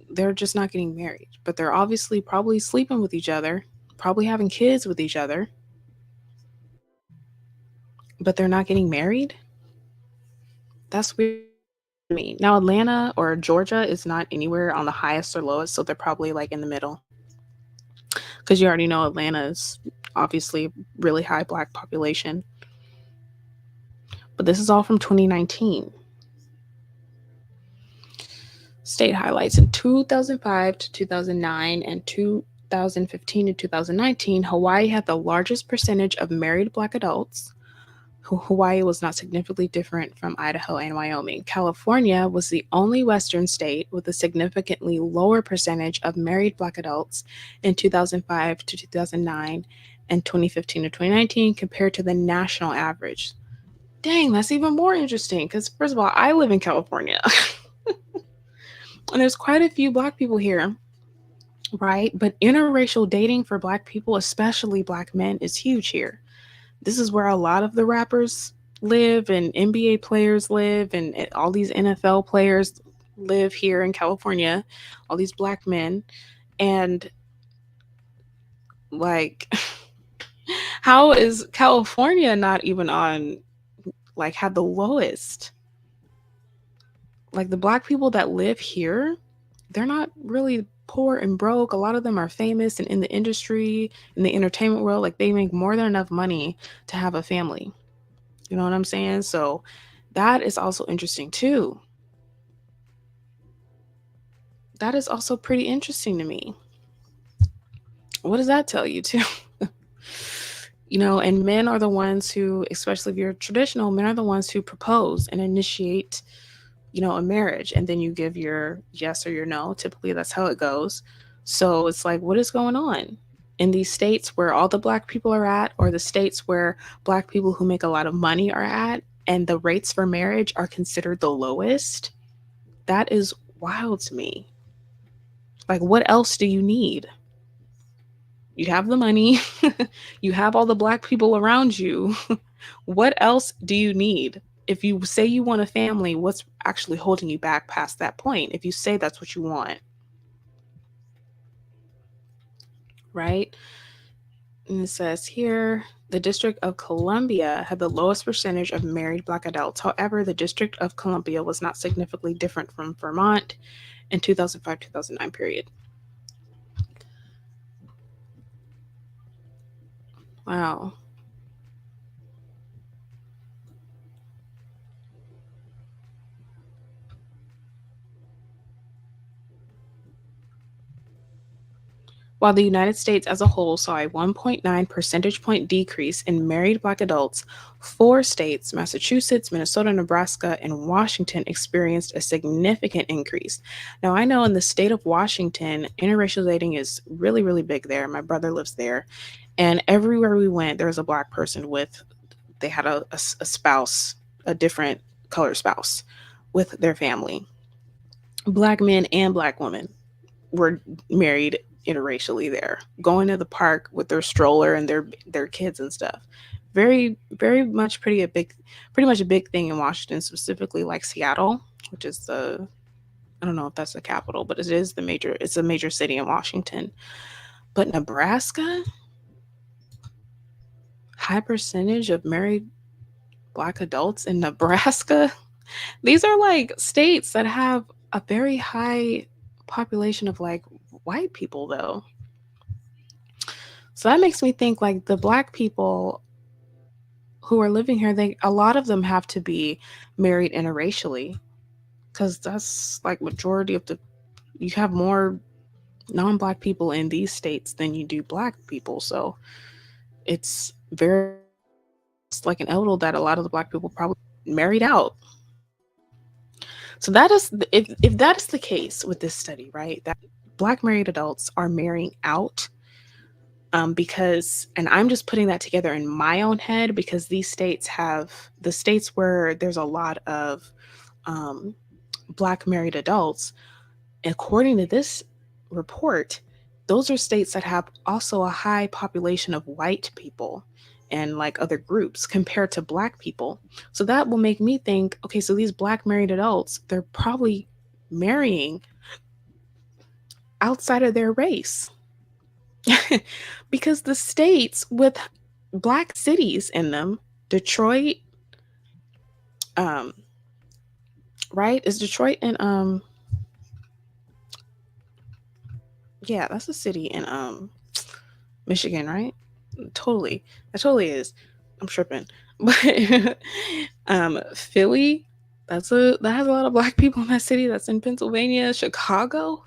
they're just not getting married, but they're obviously probably sleeping with each other, probably having kids with each other, but they're not getting married. That's weird to me. Now, Atlanta or Georgia is not anywhere on the highest or lowest, so they're probably like in the middle. Because you already know Atlanta is obviously really high black population. But this is all from 2019. State highlights: in 2005 to 2009 and 2015 to 2019, Hawaii had the largest percentage of married black adults. Hawaii was not significantly different from Idaho and Wyoming. California was the only Western state with a significantly lower percentage of married black adults in 2005 to 2009 in 2015 to 2019 compared to the national average. Dang, that's even more interesting because, first of all, I live in California and there's quite a few Black people here, right? But interracial dating for Black people, especially Black men, is huge here. This is where a lot of the rappers live and NBA players live and all these NFL players live here in California, all these Black men. And like, how is California not even on, like, had the lowest? Like, the Black people that live here, they're not really poor and broke. A lot of them are famous and in the industry, in the entertainment world. Like, they make more than enough money to have a family. You know what I'm saying? So that is also interesting too. That is also pretty interesting to me. What does that tell you too? And men are the ones who, especially if you're traditional, men are the ones who propose and initiate, a marriage, and then you give your yes or your no. Typically, that's how it goes. So it's like, what is going on in these states where all the Black people are at, or the states where Black people who make a lot of money are at, and the rates for marriage are considered the lowest? That is wild to me. Like, what else do you need? You have the money, you have all the Black people around you. What else do you need? If you say you want a family, what's actually holding you back past that point? If you say that's what you want, right? And it says here, the District of Columbia had the lowest percentage of married Black adults. However, the District of Columbia was not significantly different from Vermont in 2005-2009 period. Wow. While the United States as a whole saw a 1.9 percentage point decrease in married Black adults, four states, Massachusetts, Minnesota, Nebraska, and Washington, experienced a significant increase. Now, I know in the state of Washington, interracial dating is really, really big there. My brother lives there. And everywhere we went, there was a Black person they had a spouse, a different color spouse with their family. Black men and Black women were married interracially there, going to the park with their stroller and their kids and stuff. Very, very much pretty much a big thing in Washington, specifically like Seattle, which is I don't know if that's the capital, but it's a major city in Washington. But Nebraska, high percentage of married Black adults in Nebraska. These are like states that have a very high population of like white people though. So that makes me think like the Black people who are living here, a lot of them have to be married interracially, because that's like majority of you have more non-Black people in these states than you do Black people. So it's very, it's like an elder that a lot of the Black people probably married out. So that is if that is the case with this study, right? That Black married adults are marrying out, because, and I'm just putting that together in my own head, because these states have the states where there's a lot of um, Black married adults. According to this report, those are states that have also a high population of white people and like other groups compared to Black people. So that will make me think, okay, so these Black married adults, they're probably marrying outside of their race. Because the states with Black cities in them, Detroit, um, right? Is Detroit in yeah, that's a city in Michigan, right? Totally. That totally is. I'm tripping. But Philly, that has a lot of Black people in that city. That's in Pennsylvania. Chicago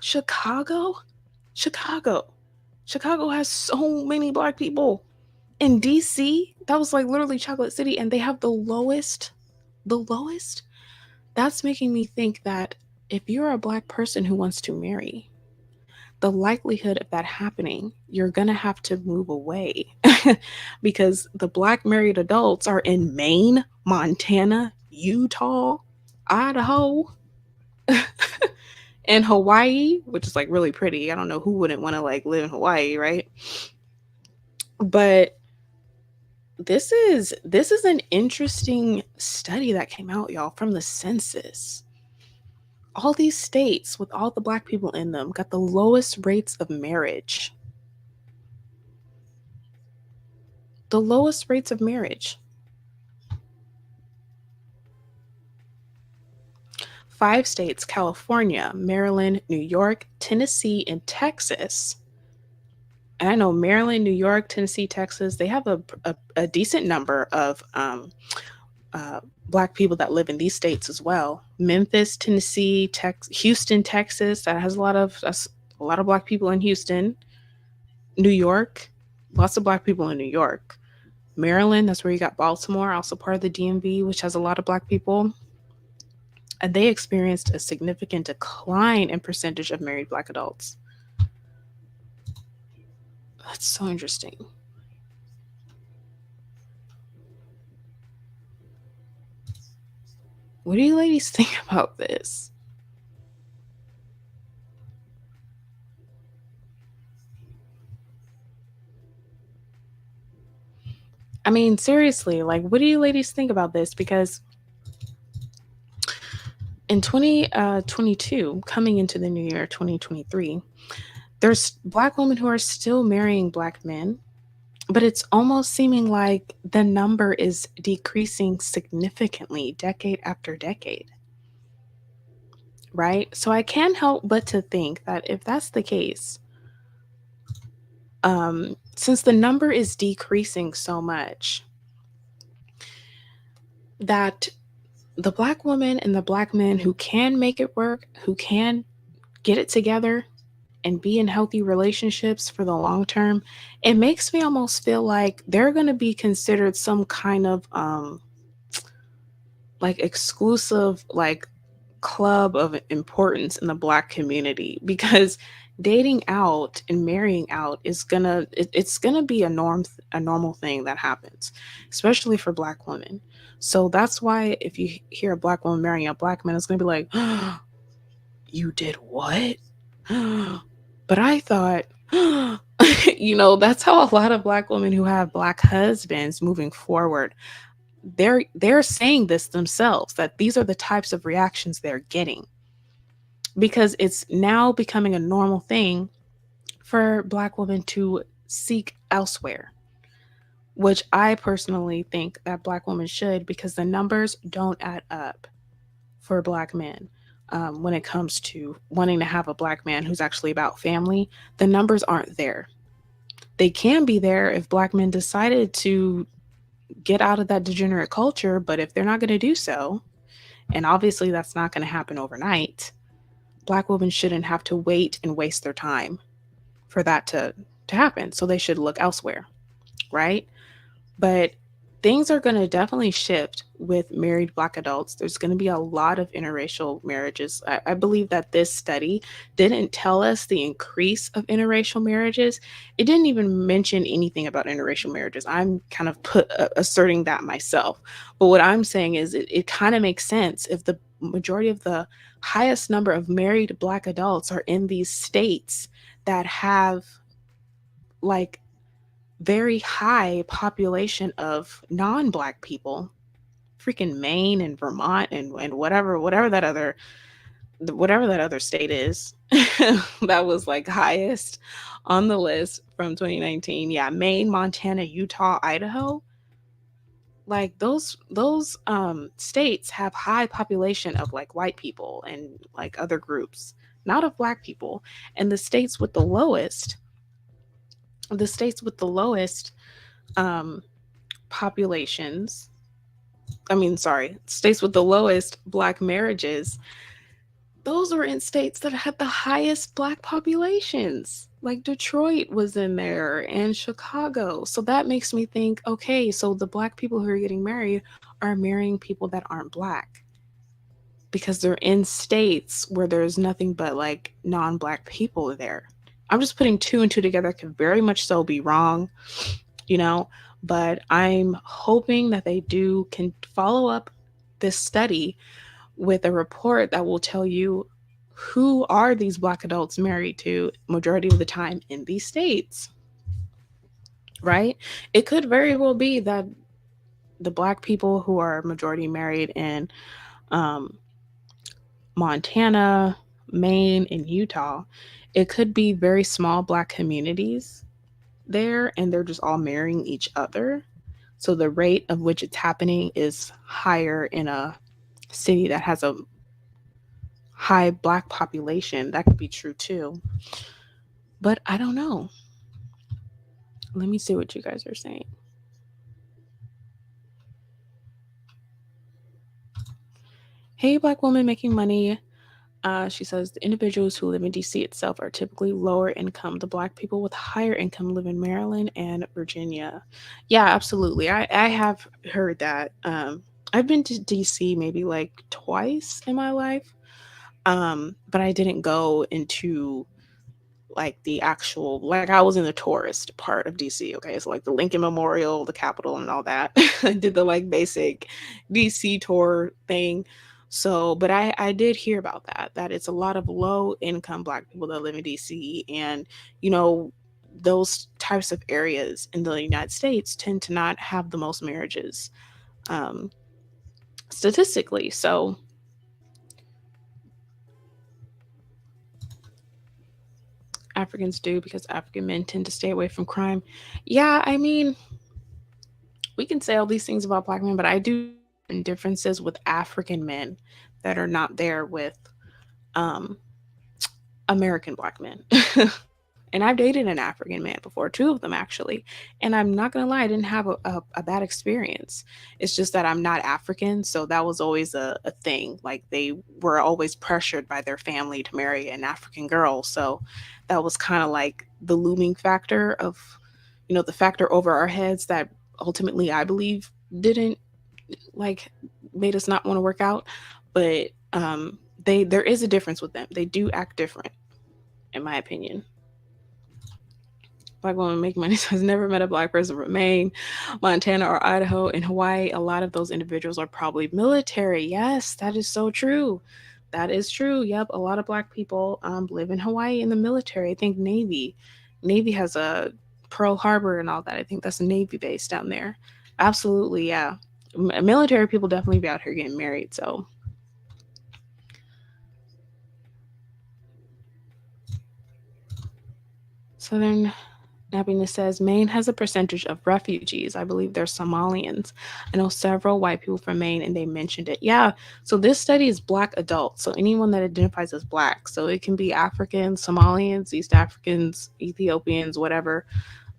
has so many Black people. In DC, that was like literally Chocolate City, and they have the lowest. The lowest. That's making me think that if you're a Black person who wants to marry, the likelihood of that happening, you're gonna have to move away. because the black married adults are in Maine, Montana, Utah, Idaho, and Hawaii, which is like really pretty. I don't know who wouldn't want to like live in Hawaii, right? But this is an interesting study that came out, y'all, from the census. All these states with all the black people in them got the lowest rates of marriage. The lowest rates of marriage. 5 states: California, Maryland, New York, Tennessee, and Texas. And I know Maryland, New York, Tennessee, Texas, they have a decent number of black people that live in these states as well. Memphis, Tennessee, Houston, Texas, that has that's a lot of black people in Houston. New York, lots of black people in New York. Maryland, that's where you got Baltimore, also part of the DMV, which has a lot of black people. And they experienced a significant decline in percentage of married black adults. That's so interesting. What do you ladies think about this? I mean, seriously, like, what do you ladies think about this? Because in 2022, coming into the new year 2023, there's black women who are still marrying black men, but it's almost seeming like the number is decreasing significantly decade after decade. Right? So I can't help but to think that if that's the case, since the number is decreasing so much, that the black woman and the black men who can make it work, who can get it together and be in healthy relationships for the long term, it makes me almost feel like they're going to be considered some kind of like exclusive like club of importance in the black community, because dating out and marrying out is it's gonna be a normal thing that happens, especially for black women. So that's why if you hear a black woman marrying a black man, it's gonna be like, oh, you did what? But I thought, that's how a lot of black women who have black husbands moving forward, they're saying this themselves, that these are the types of reactions they're getting, because it's now becoming a normal thing for black women to seek elsewhere, which I personally think that black women should, because the numbers don't add up for black men. When it comes to wanting to have a black man who's actually about family, the numbers aren't there. They can be there if black men decided to get out of that degenerate culture, but if they're not going to do so, and obviously that's not going to happen overnight, black women shouldn't have to wait and waste their time for that to happen. So they should look elsewhere, right? But things are going to definitely shift with married black adults. There's going to be a lot of interracial marriages. I believe that this study didn't tell us the increase of interracial marriages. It didn't even mention anything about interracial marriages. I'm kind of asserting that myself. But what I'm saying is it kind of makes sense if the majority of the highest number of married black adults are in these states that have like very high population of non-black people, freaking Maine and Vermont and whatever that other state is that was like highest on the list from 2019. Yeah, Maine, Montana, Utah, Idaho. Like those states have high population of like white people and like other groups, not of black people. And the states with the lowest um populations, states with the lowest black marriages, those were in states that had the highest black populations. Like Detroit was in there and Chicago. So that makes me think, okay, so the black people who are getting married are marrying people that aren't black because they're in states where there's nothing but like non-black people there. I'm just putting two and two together. Could very much so be wrong, you know. But I'm hoping that they do can follow up this study with a report that will tell you who are these black adults married to majority of the time in these states, right? It could very well be that the black people who are majority married in um, Montana, Maine, and Utah, it could be very small black communities there, and they're just all marrying each other. So the rate of which it's happening is higher in a city that has a high black population. That could be true too. But I don't know. Let me see what you guys are saying. Hey, black woman making money. She says the individuals who live in DC itself are typically lower income. The black people with higher income live in Maryland and Virginia. Yeah, absolutely. I have heard that. I've been to DC maybe like twice in my life, but I didn't go into like the actual, like I was in the tourist part of DC. Okay, so like the Lincoln Memorial, the Capitol, and all that. I did the like basic DC tour thing. So, but I did hear about that it's a lot of low income black people that live in DC, and you know those types of areas in the United States tend to not have the most marriages, um, statistically. So Africans do because African men tend to stay away from crime. Yeah, I mean, we can say all these things about black men, but I do see certain differences with African men that are not there with um, American black men. And I've dated an African man before, two of them actually. And I'm not gonna lie, I didn't have a bad experience. It's just that I'm not African, so that was always a thing. Like they were always pressured by their family to marry an African girl. So that was kind of like the looming factor of, the factor over our heads that ultimately I believe didn't like made us not want to work out. But there is a difference with them. They do act different, in my opinion. Black woman make money has never met a black person from Maine, Montana, or Idaho. In Hawaii, a lot of those individuals are probably military. Yes, that is so true. That is true. Yep, a lot of black people live in Hawaii in the military. I think Navy. Navy has a Pearl Harbor and all that. I think that's a Navy base down there. Absolutely, yeah. Military people definitely be out here getting married. So Southern Happiness says Maine has a percentage of refugees. I believe they're Somalians. I know several white people from Maine and they mentioned it. Yeah. So this study is black adults. So anyone that identifies as black. So it can be Africans, Somalians, East Africans, Ethiopians, whatever.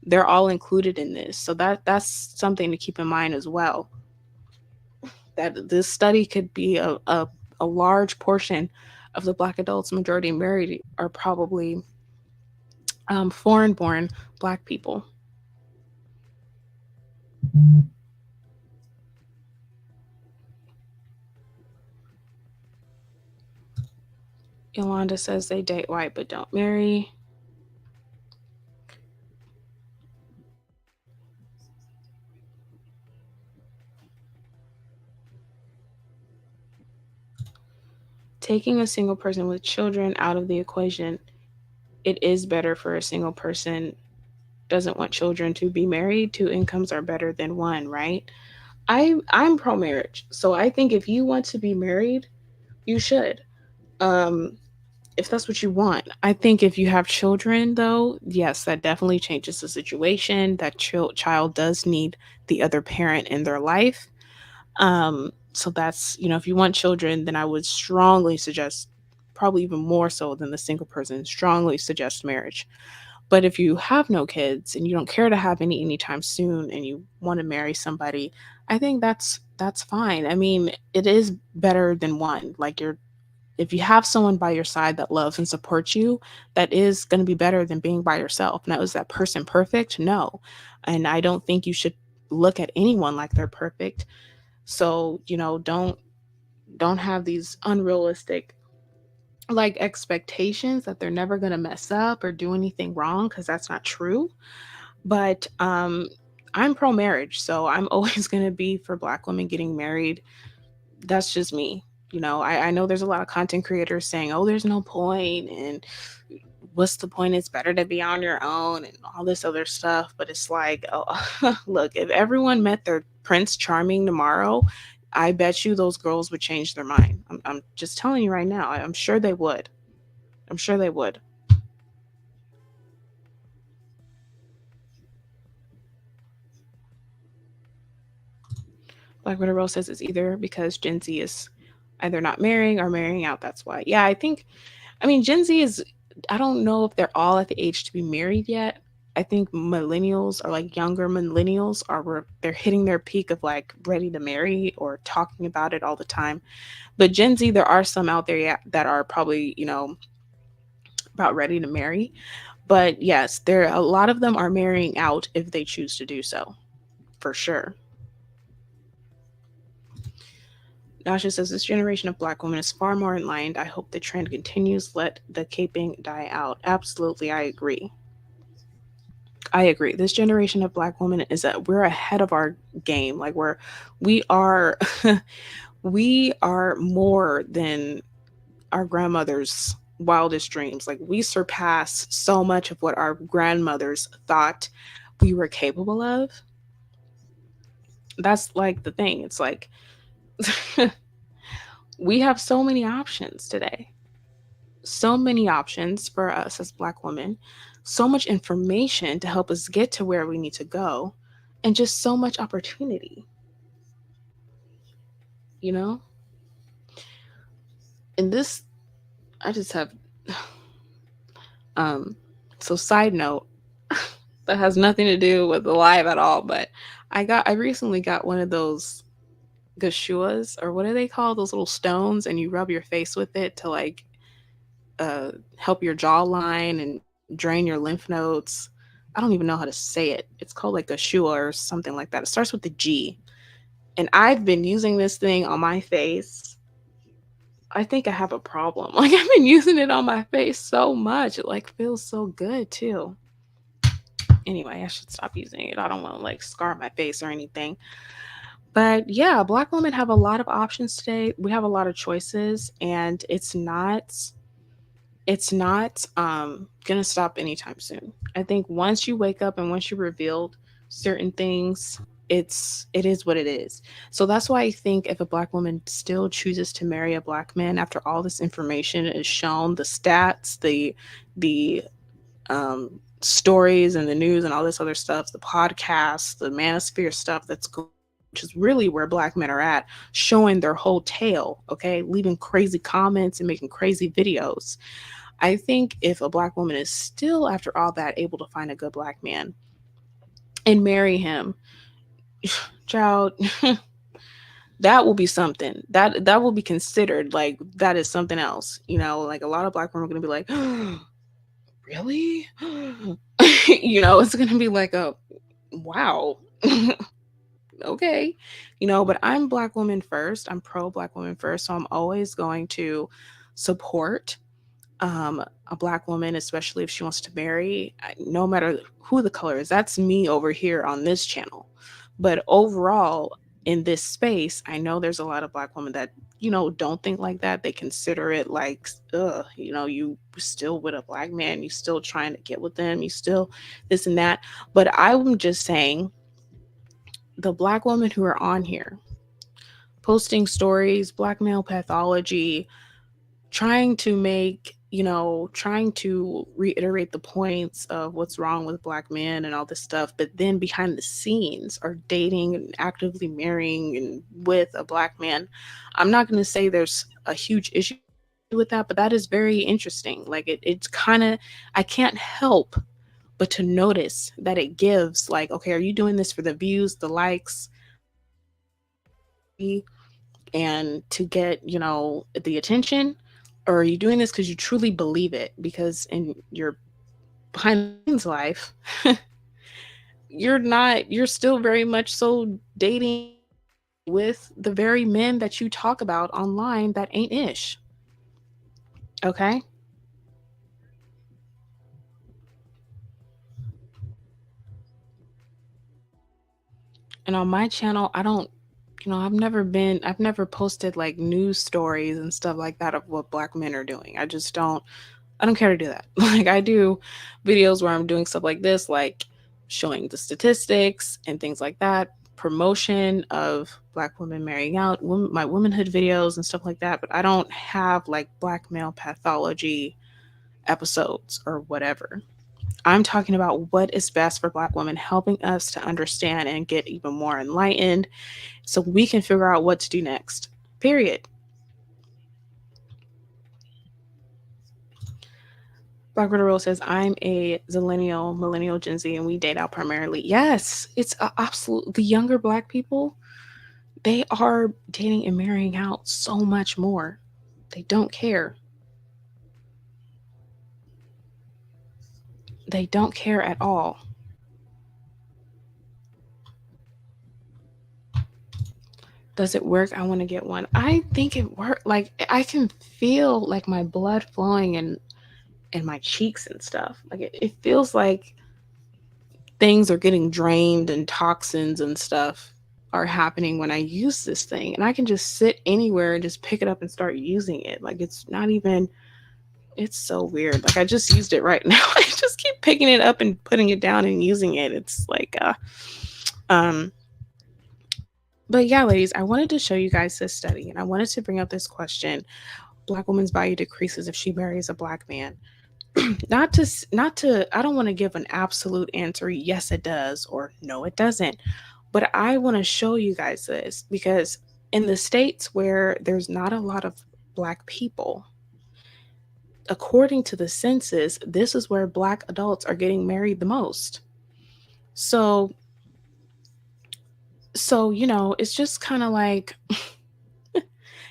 They're all included in this. So that's something to keep in mind as well. That this study could be a large portion of the black adults, majority married, are probably foreign born black people. Yolanda says they date white but don't marry. Taking a single person with children out of the equation, it is better for a single person doesn't want children to be married. Two incomes are better than one, right? I'm pro marriage. So I think if you want to be married, you should. Um if that's what you want. I think if you have children though, yes, that definitely changes the situation. That child does need the other parent in their life. So that's, if you want children, then I would strongly suggest, probably even more so than the single person, strongly suggest marriage. But if you have no kids and you don't care to have any anytime soon and you want to marry somebody, I think that's fine. I mean, it is better than one. Like if you have someone by your side that loves and supports you, that is going to be better than being by yourself. Now, is that person perfect? No. And I don't think you should look at anyone like they're perfect. So, don't have these unrealistic like expectations that they're never going to mess up or do anything wrong, because that's not true. But I'm pro marriage, so I'm always going to be for black women getting married. That's just me. I know there's a lot of content creators saying, oh, there's no point, and what's the point? It's better to be on your own and all this other stuff. But it's like, oh, look, if everyone met their Prince Charming tomorrow, I bet you those girls would change their mind. I'm just telling you right now. I'm sure they would. I'm sure they would. Black Widow Rose says it's either because Gen Z is either not marrying or marrying out. That's why. Yeah, I mean, Gen Z is, I don't know if they're all at the age to be married yet. I think millennials or like younger millennials they're hitting their peak of like ready to marry or talking about it all the time. But Gen Z, there are some out there, yeah, that are probably, about ready to marry. But yes, a lot of them are marrying out if they choose to do so, for sure. Nasha says this generation of black women is far more enlightened. I hope the trend continues. Let the caping die out. Absolutely, I agree. I agree. This generation of black women is that we're ahead of our game. Like we are we are more than our grandmother's wildest dreams. Like we surpass so much of what our grandmothers thought we were capable of. That's like the thing. It's like we have so many options today. So many options for us as black women. So much information to help us get to where we need to go, and just so much opportunity, you know? And this I just have um so side note that has nothing to do with the live at all, but I recently got one of those gashuas, or what are they called, those little stones, and you rub your face with it to like help your jawline and drain your lymph nodes. I don't even know how to say it. It's called like gashua or something like that. It starts with the G. And I've been using this thing on my face. I think I have a problem. Like I've been using it on my face so much. It like feels so good too. Anyway, I should stop using it. I don't want to like scar my face or anything. But yeah, black women have a lot of options today. We have a lot of choices, and it's not gonna stop anytime soon. I think once you wake up and once you revealed certain things, it is what it is. So that's why I think if a black woman still chooses to marry a black man after all this information is shown, the stats, the stories and the news and all this other stuff, the podcasts, the manosphere stuff that's going, which is really where black men are at, showing their whole tale, okay, leaving crazy comments and making crazy videos. I think if a black woman is still, after all that, able to find a good black man and marry him, child, that will be something. That will be considered like that is something else. Like a lot of black women are gonna be like, oh, really? It's gonna be like a wow. Okay. But I'm black woman first. I'm pro black woman first. So I'm always going to support a black woman, especially if she wants to marry, no matter who the color is. That's me over here on this channel. But overall, in this space, I know there's a lot of black women that, don't think like that. They consider it like, you still with a black man, you still trying to get with them, you still this and that. But I'm just saying, the black women who are on here posting stories, black male pathology, trying to reiterate the points of what's wrong with black men and all this stuff, but then behind the scenes are dating and actively marrying and with a black man. I'm not going to say there's a huge issue with that, but that is very interesting. Like it's kind of, I can't help but to notice that it gives like, okay, are you doing this for the views, the likes, and to get, the attention? Or are you doing this because you truly believe it? Because in your behind the scenes life, you're still very much so dating with the very men that you talk about online that ain't ish. Okay? And on my channel, I don't, I've never posted like news stories and stuff like that of what black men are doing. I don't care to do that. Like I do videos where I'm doing stuff like this, like showing the statistics and things like that, promotion of black women marrying out, my womanhood videos and stuff like that. But I don't have like black male pathology episodes or whatever. I'm talking about what is best for black women, helping us to understand and get even more enlightened so we can figure out what to do next. Period. Black Widow Rose says, I'm a zillennial, millennial, Gen Z, and we date out primarily. Yes, it's absolute. The younger black people, they are dating and marrying out so much more. They don't care. They don't care at all. Does it work? I want to get one. I think it worked. Like I can feel like my blood flowing in my cheeks and stuff. Like it feels like things are getting drained and toxins and stuff are happening when I use this thing. And I can just sit anywhere and just pick it up and start using it. Like it's not even, it's so weird. Like I just used it right now. I just keep picking it up and putting it down and using it. It's like, um, but yeah, ladies, I wanted to show you guys this study and I wanted to bring up this question. Black woman's value decreases if she marries a black man. Not to I don't want to give an absolute answer, yes it does or no it doesn't, but I want to show you guys this because in the states where there's not a lot of black people, according to the census, this is where black adults are getting married the most. So it's just kind of like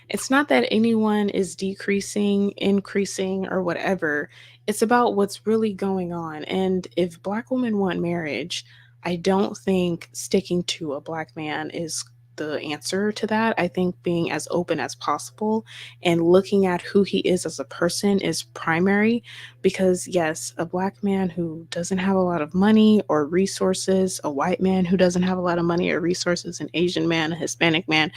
it's not that anyone is decreasing, increasing, or whatever. It's about what's really going on. And if black women want marriage, I don't think sticking to a black man is the answer to that. I think being as open as possible and looking at who he is as a person is primary because, yes, a black man who doesn't have a lot of money or resources, a white man who doesn't have a lot of money or resources, an Asian man, a Hispanic man,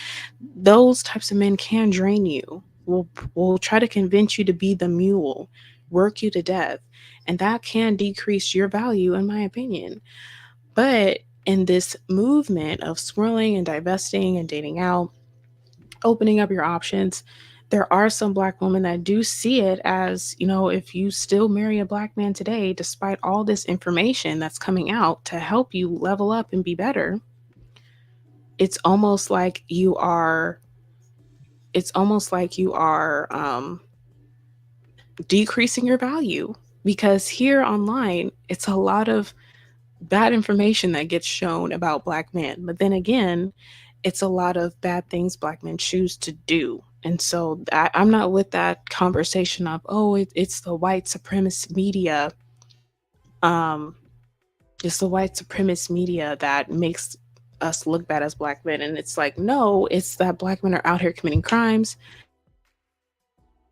those types of men can drain you. Will try to convince you to be the mule, work you to death, and that can decrease your value, in my opinion. But in this movement of swirling and divesting and dating out, opening up your options, there are some black women that do see it as, if you still marry a black man today, despite all this information that's coming out to help you level up and be better, it's almost like you are decreasing your value because here online it's a lot of bad information that gets shown about black men, but then again it's a lot of bad things black men choose to do. And so I'm not with that conversation of, oh, it's the white supremacist media, um it's the white supremacist media that makes us look bad as black men. And it's like, no, it's that black men are out here committing crimes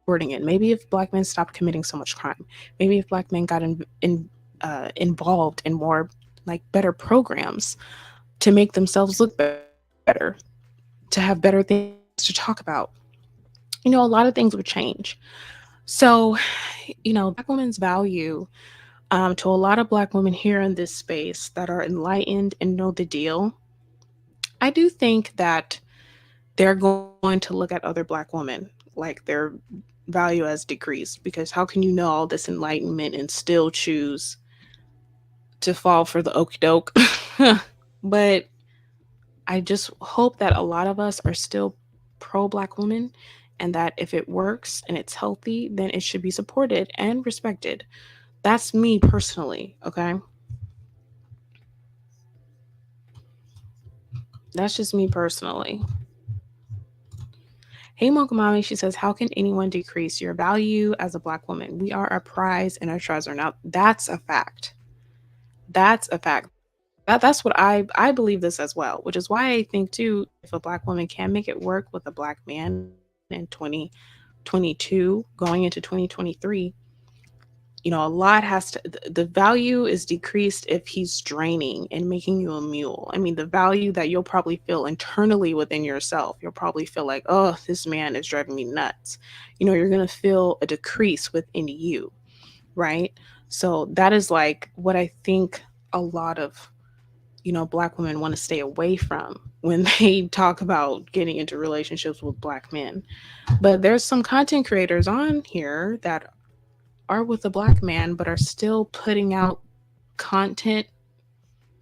supporting it. Maybe if black men stopped committing so much crime, maybe if black men got involved in more like better programs to make themselves look better, to have better things to talk about, a lot of things would change. So, black women's value, to a lot of black women here in this space that are enlightened and know the deal, I do think that they're going to look at other black women like their value has decreased, because how can you know all this enlightenment and still choose to fall for the okie doke? But I just hope that a lot of us are still pro black women, and that if it works and it's healthy, then it should be supported and respected. That's me personally, okay? That's just me personally. Hey, Mocha Mommy, she says, how can anyone decrease your value as a black woman? We are a prize and a treasure. Now, that's a fact. That's a fact. That's what I believe this as well, which is why I think too, if a black woman can make it work with a black man in 2022 going into 2023, A lot has to, the value is decreased if he's draining and making you a mule. I mean, the value that you'll probably feel internally within yourself, you'll probably feel like, oh, this man is driving me nuts. You're going to feel a decrease within you, right? So that is like what I think a lot of, black women want to stay away from when they talk about getting into relationships with black men. But there's some content creators on here that are with a black man but are still putting out content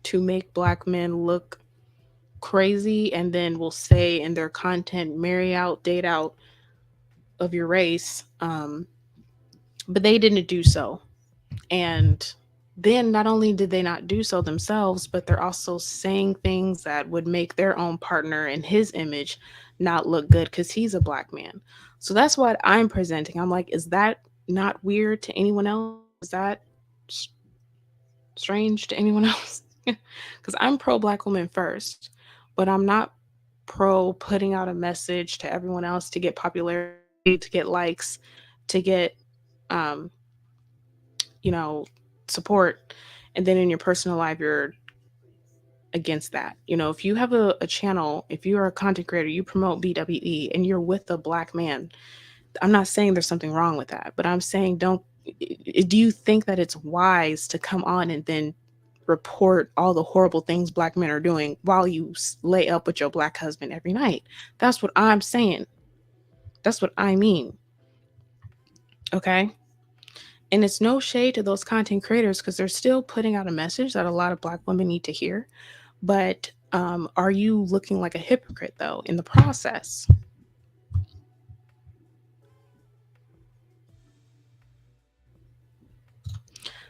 to make black men look crazy, and then will say in their content, marry out, date out of your race. But they didn't do so. And then not only did they not do so themselves, but they're also saying things that would make their own partner and his image not look good because he's a black man. So that's what I'm presenting. I'm like, is that not weird to anyone else? Is that s- strange to anyone else? Because I'm pro black woman first, but I'm not pro putting out a message to everyone else to get popularity, to get likes, to get um, support, and then in your personal life you're against that. If you have a channel, if you're a content creator, you promote BWE and you're with a black man, I'm not saying there's something wrong with that, but I'm saying, don't do you think that it's wise to come on and then report all the horrible things black men are doing while you lay up with your black husband every night? That's what I'm saying. That's what I mean. Okay. And it's no shade to those content creators because they're still putting out a message that a lot of black women need to hear. But are you looking like a hypocrite though in the process?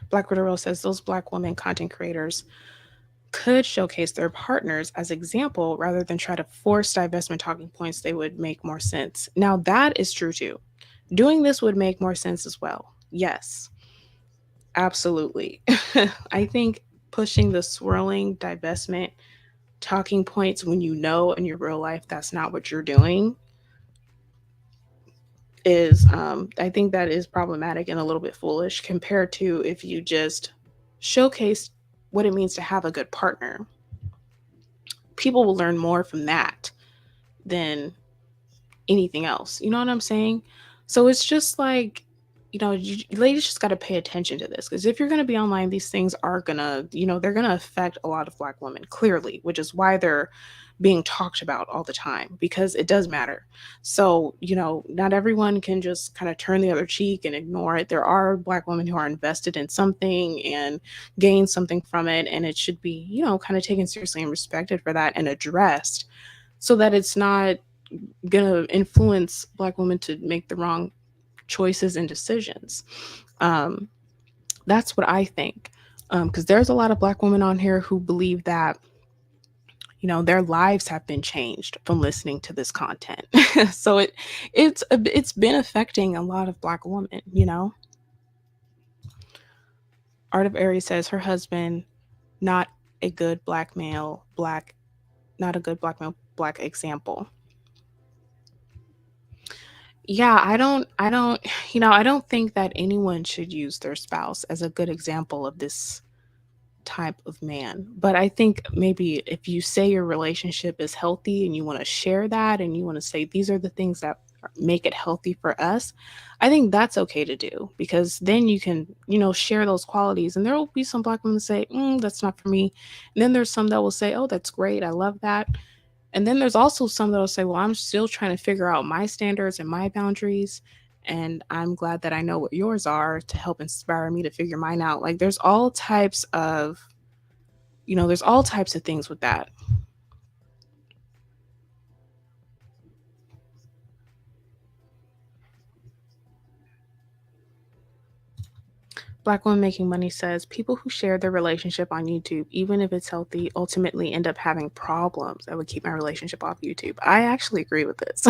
Black Widow says those black women content creators could showcase their partners as example rather than try to force divestment talking points. They would make more sense. Now that is true too. Doing this would make more sense as well. Yes, absolutely. I think pushing the swirling divestment talking points when you know in your real life that's not what you're doing is I think that is problematic and a little bit foolish compared to if you just showcase what it means to have a good partner. People will learn more from that than anything else. You know what I'm saying? So it's just like, ladies just got to pay attention to this because if you're going to be online, these things are going to, they're going to affect a lot of black women clearly, which is why they're being talked about all the time because it does matter. So, not everyone can just kind of turn the other cheek and ignore it. There are black women who are invested in something and gain something from it. And it should be, kind of taken seriously and respected for that and addressed so that it's not gonna influence black women to make the wrong choices and decisions. Um, that's what I think. Because there's a lot of black women on here who believe that their lives have been changed from listening to this content. So it's been affecting a lot of black women. Art of Aries says her husband not a good black male black not a good black male black example. Yeah, I don't I don't think that anyone should use their spouse as a good example of this type of man. But I think maybe if you say your relationship is healthy and you want to share that and you want to say these are the things that make it healthy for us, I think that's okay to do because then you can, share those qualities. And there will be some black women that say, that's not for me. And then there's some that will say, oh, that's great. I love that. And then there's also some that'll say, well, I'm still trying to figure out my standards and my boundaries. And I'm glad that I know what yours are to help inspire me to figure mine out. Like there's all types of things with that. Black Woman Making Money says people who share their relationship on YouTube, even if it's healthy, ultimately end up having problems. I would keep my relationship off YouTube. I actually agree with this.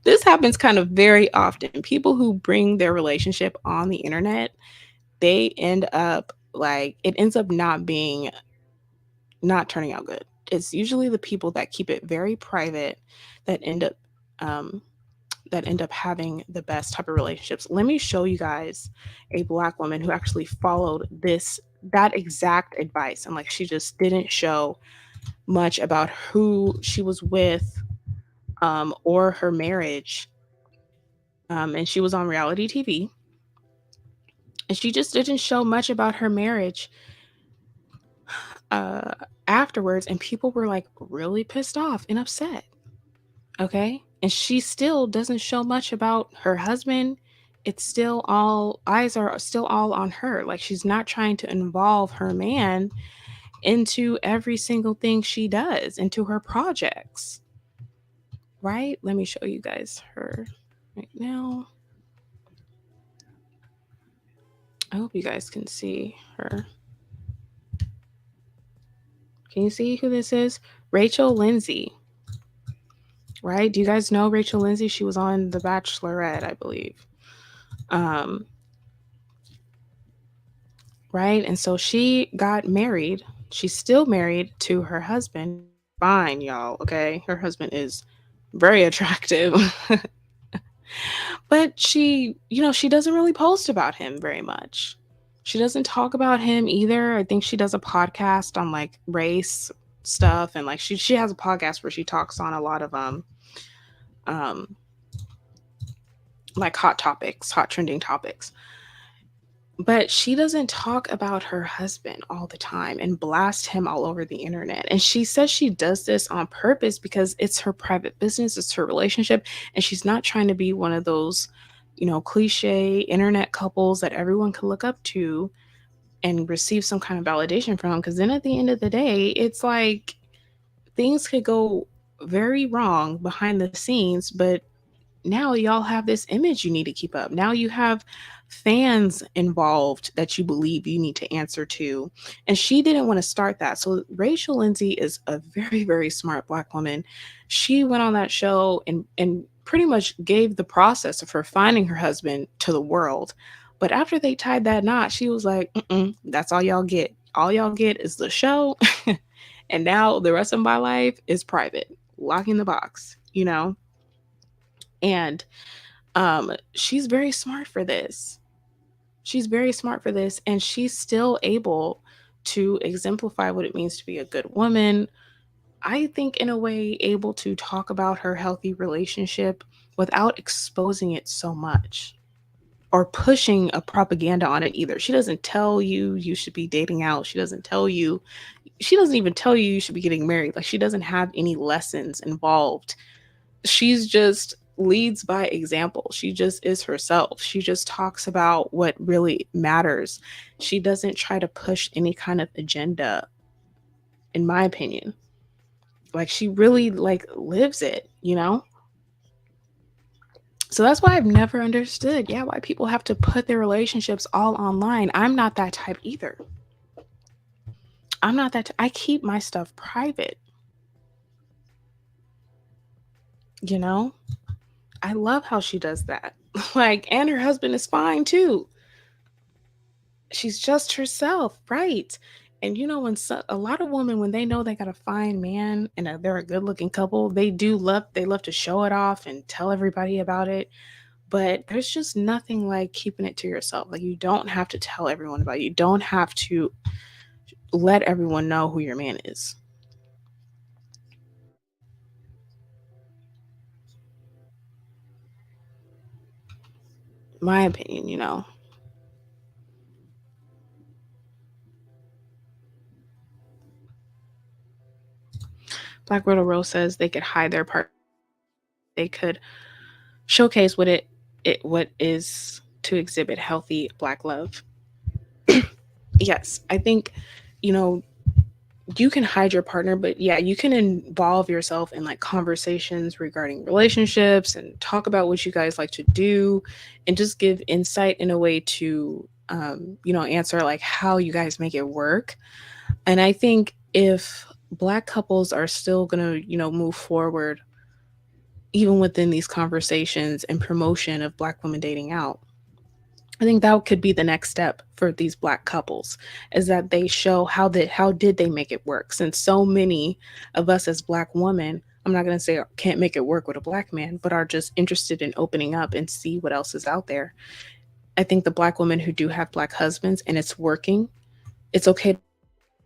This happens kind of very often. People who bring their relationship on the internet, they end up like it ends up not turning out good. It's usually the people that keep it very private that end up um, that end up having the best type of relationships. Let me show you guys a black woman who actually followed that exact advice, and like she just didn't show much about who she was with, or her marriage. And she was on reality TV, and she just didn't show much about her marriage uh, afterwards, and people were like really pissed off and upset. Okay. And she still doesn't show much about her husband. It's still all eyes are still all on her. Like she's not trying to involve her man into every single thing she does, into her projects. Right? Let me show you guys her right now. I hope you guys can see her. Can you see who this is? Rachel Lindsay. Right? Do you guys know Rachel Lindsay? She was on The Bachelorette, I believe. Um, right? And so she got married. She's still married to her husband. Fine, y'all, okay? Her husband is very attractive. But she doesn't really post about him very much. She doesn't talk about him either. I think she does a podcast on like race stuff, and like she has a podcast where she talks on a lot of um like hot topics, hot trending topics. But she doesn't talk about her husband all the time and blast him all over the internet. And she says she does this on purpose because it's her private business, it's her relationship, and she's not trying to be one of those, cliche internet couples that everyone can look up to and receive some kind of validation from. Because then at the end of the day, it's like things could go very wrong behind the scenes, but now y'all have this image you need to keep up. Now you have fans involved that you believe you need to answer to. And she didn't want to start that. So Rachel Lindsay is a very, very smart black woman. She went on that show and pretty much gave the process of her finding her husband to the world. But after they tied that knot, she was like, that's all y'all get. All y'all get is the show. And now the rest of my life is private. Locking the box. And she's very smart for this. She's very smart for this, and she's still able to exemplify what it means to be a good woman. I think, in a way, able to talk about her healthy relationship without exposing it so much or pushing a propaganda on it either. She doesn't tell you should be dating out. She doesn't even tell you should be getting married. Like, she doesn't have any lessons involved. She's just leads by example. She just is herself. She just talks about what really matters. She doesn't try to push any kind of agenda, in my opinion. Like, she really like lives it. So that's why I've never understood, why people have to put their relationships all online. I'm not that type either. I keep my stuff private. You know? I love how she does that. Like, and her husband is fine too. She's just herself, right? And a lot of women, when they know they got a fine man and they're a good-looking couple, they love to show it off and tell everybody about it. But there's just nothing like keeping it to yourself. Like, you don't have to tell everyone about it. You don't have to let everyone know who your man is. My opinion. Black Widow Rose says they could hide their part. They could showcase what is to exhibit healthy black love. Yes, I think you know you can hide your partner, but yeah, you can involve yourself in like conversations regarding relationships and talk about what you guys like to do, and just give insight in a way to answer like how you guys make it work. And I think if black couples are still going to move forward even within these conversations and promotion of black women dating out, I think that could be the next step for these black couples, is that they show how did they make it work, since so many of us as black women I'm not going to say can't make it work with a black man, but are just interested in opening up and see what else is out there. I think the black women who do have black husbands and it's working, it's okay to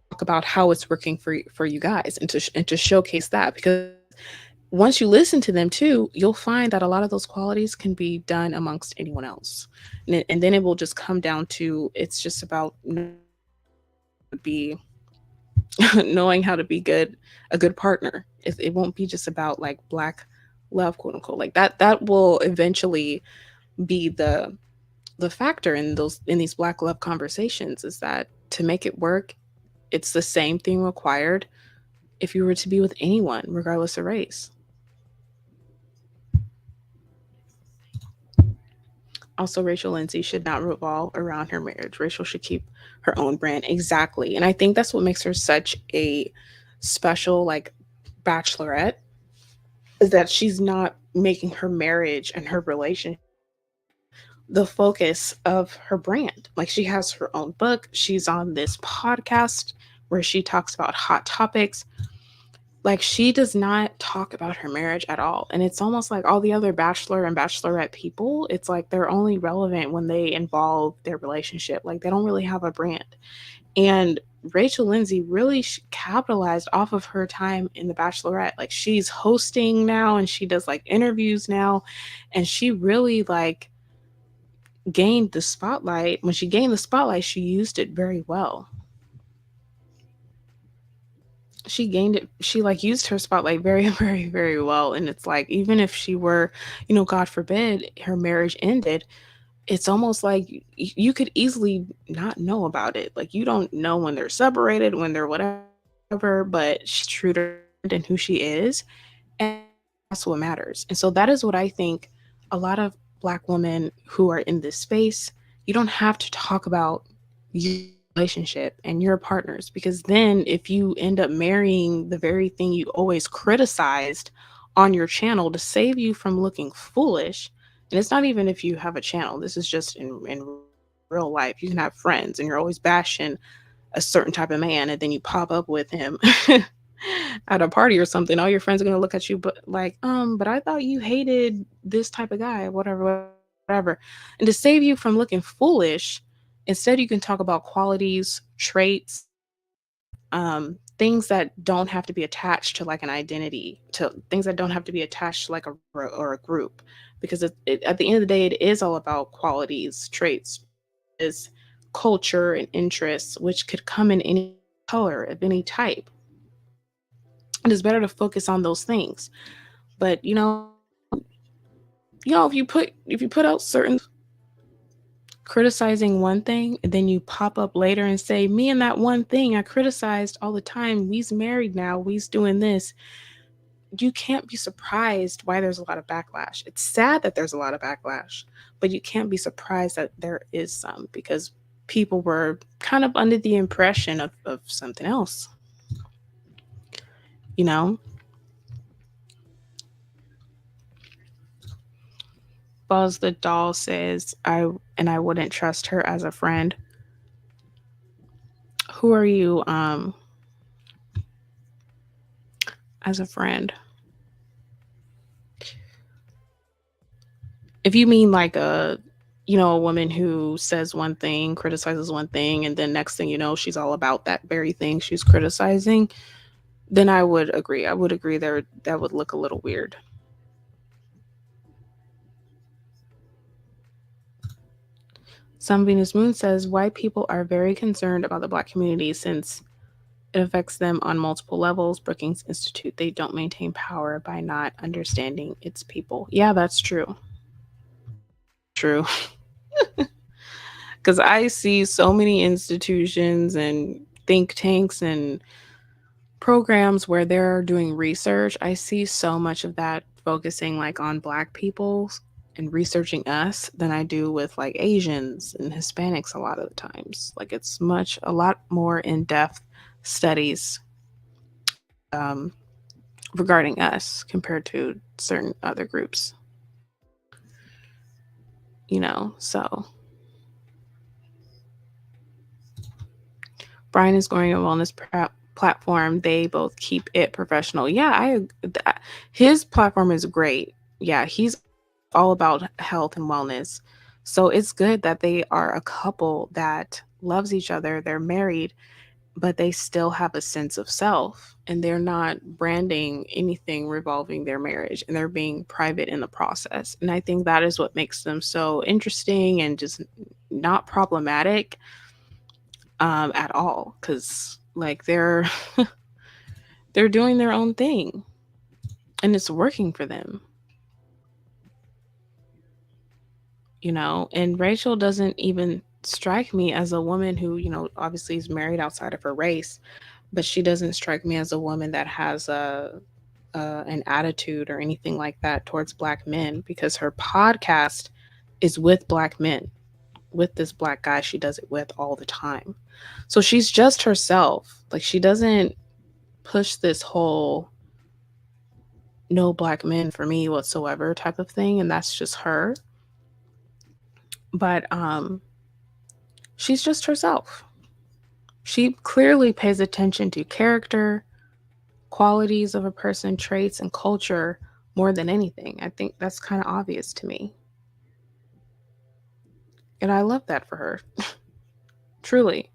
talk about how it's working for you guys and to showcase that, because once you listen to them too, you'll find that a lot of those qualities can be done amongst anyone else. And then it will just come down to it's just about knowing how to be knowing how to be a good partner. It won't be just about like black love, quote unquote. Like that will eventually be the factor in these black love conversations, is that to make it work, it's the same thing required if you were to be with anyone, regardless of race. Also, Rachel Lindsay should not revolve around her marriage. Rachel should keep her own brand. Exactly. And I think that's what makes her such a special, like, bachelorette, is that she's not making her marriage and her relationship the focus of her brand. Like, she has her own book. She's on this podcast where she talks about hot topics. Like, she does not talk about her marriage at all. And it's almost like all the other bachelor and bachelorette people, it's like they're only relevant when they involve their relationship. Like, they don't really have a brand. And Rachel Lindsay really capitalized off of her time in The Bachelorette. Like, she's hosting now and she does like interviews now. And she really like gained the spotlight. When she gained the spotlight, she used it very well. She gained it, she like used her spotlight very very very well. And it's like, even if she were, god forbid, her marriage ended, it's almost like you could easily not know about it. Like, you don't know when they're separated, when they're whatever, but she's true to her brand and who she is, and that's what matters. And so that is what I think a lot of black women who are in this space, you don't have to talk about your relationship and your partners, because then if you end up marrying the very thing you always criticized on your channel to save you from looking foolish. And it's not even if you have a channel, this is just in real life. You can have friends and you're always bashing a certain type of man, and then you pop up with him at a party or something. All your friends are going to look at you but like, but I thought you hated this type of guy, whatever, whatever. And to save you from looking foolish, instead you can talk about qualities, traits, things that don't have to be attached to like an identity, to things that don't have to be attached to like or a group, because at the end of the day, it is all about qualities, traits, differences, culture, and interests, which could come in any color of any type. And it's better to focus on those things. But if you put out certain criticizing one thing, and then you pop up later and say, me and that one thing I criticized all the time, we's married now, we's doing this, you can't be surprised why there's a lot of backlash. It's sad that there's a lot of backlash, but you can't be surprised that there is some, because people were kind of under the impression of something else, you know? Buzz the doll says, I wouldn't trust her as a friend. Who are you as a friend? If you mean like a woman who says one thing, criticizes one thing, and then next thing you know, she's all about that very thing she's criticizing, then I would agree. I would agree there that would look a little weird. Some Venus Moon says white people are very concerned about the black community since it affects them on multiple levels. Brookings Institute, they don't maintain power by not understanding its people. Yeah, that's true. True. Because I see so many institutions and think tanks and programs where they're doing research. I see so much of that focusing like on black people and researching us than I do with like Asians and Hispanics a lot of the times. Like, it's a lot more in-depth studies regarding us compared to certain other groups. So Brian is going a wellness platform, they both keep it professional. Yeah, his platform is great. Yeah, he's all about health and wellness. So it's good that they are a couple that loves each other. They're married, but they still have a sense of self, and they're not branding anything revolving their marriage, and they're being private in the process. And I think that is what makes them so interesting and just not problematic at all, because like they're doing their own thing and it's working for them, and Rachel doesn't even strike me as a woman who, obviously is married outside of her race, but she doesn't strike me as a woman that has an attitude or anything like that towards black men, because her podcast is with black men, with this black guy she does it with all the time. So she's just herself. Like, she doesn't push this whole no black men for me whatsoever type of thing, and that's just her. But she's just herself. She clearly pays attention to character, qualities of a person, traits, and culture more than anything. I think that's kind of obvious to me. And I love that for her. Truly.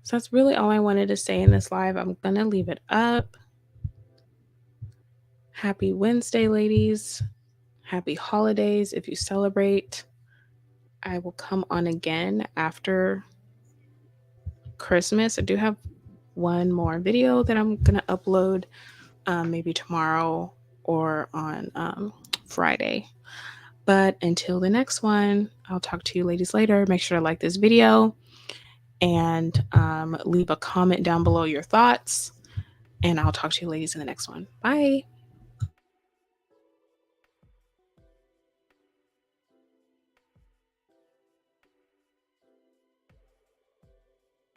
So that's really all I wanted to say in this live. I'm going to leave it up. Happy Wednesday, ladies. Happy holidays if you celebrate. I will come on again after Christmas. I do have one more video that I'm going to upload maybe tomorrow or on Friday. But until the next one, I'll talk to you ladies later. Make sure to like this video and leave a comment down below your thoughts. And I'll talk to you ladies in the next one. Bye.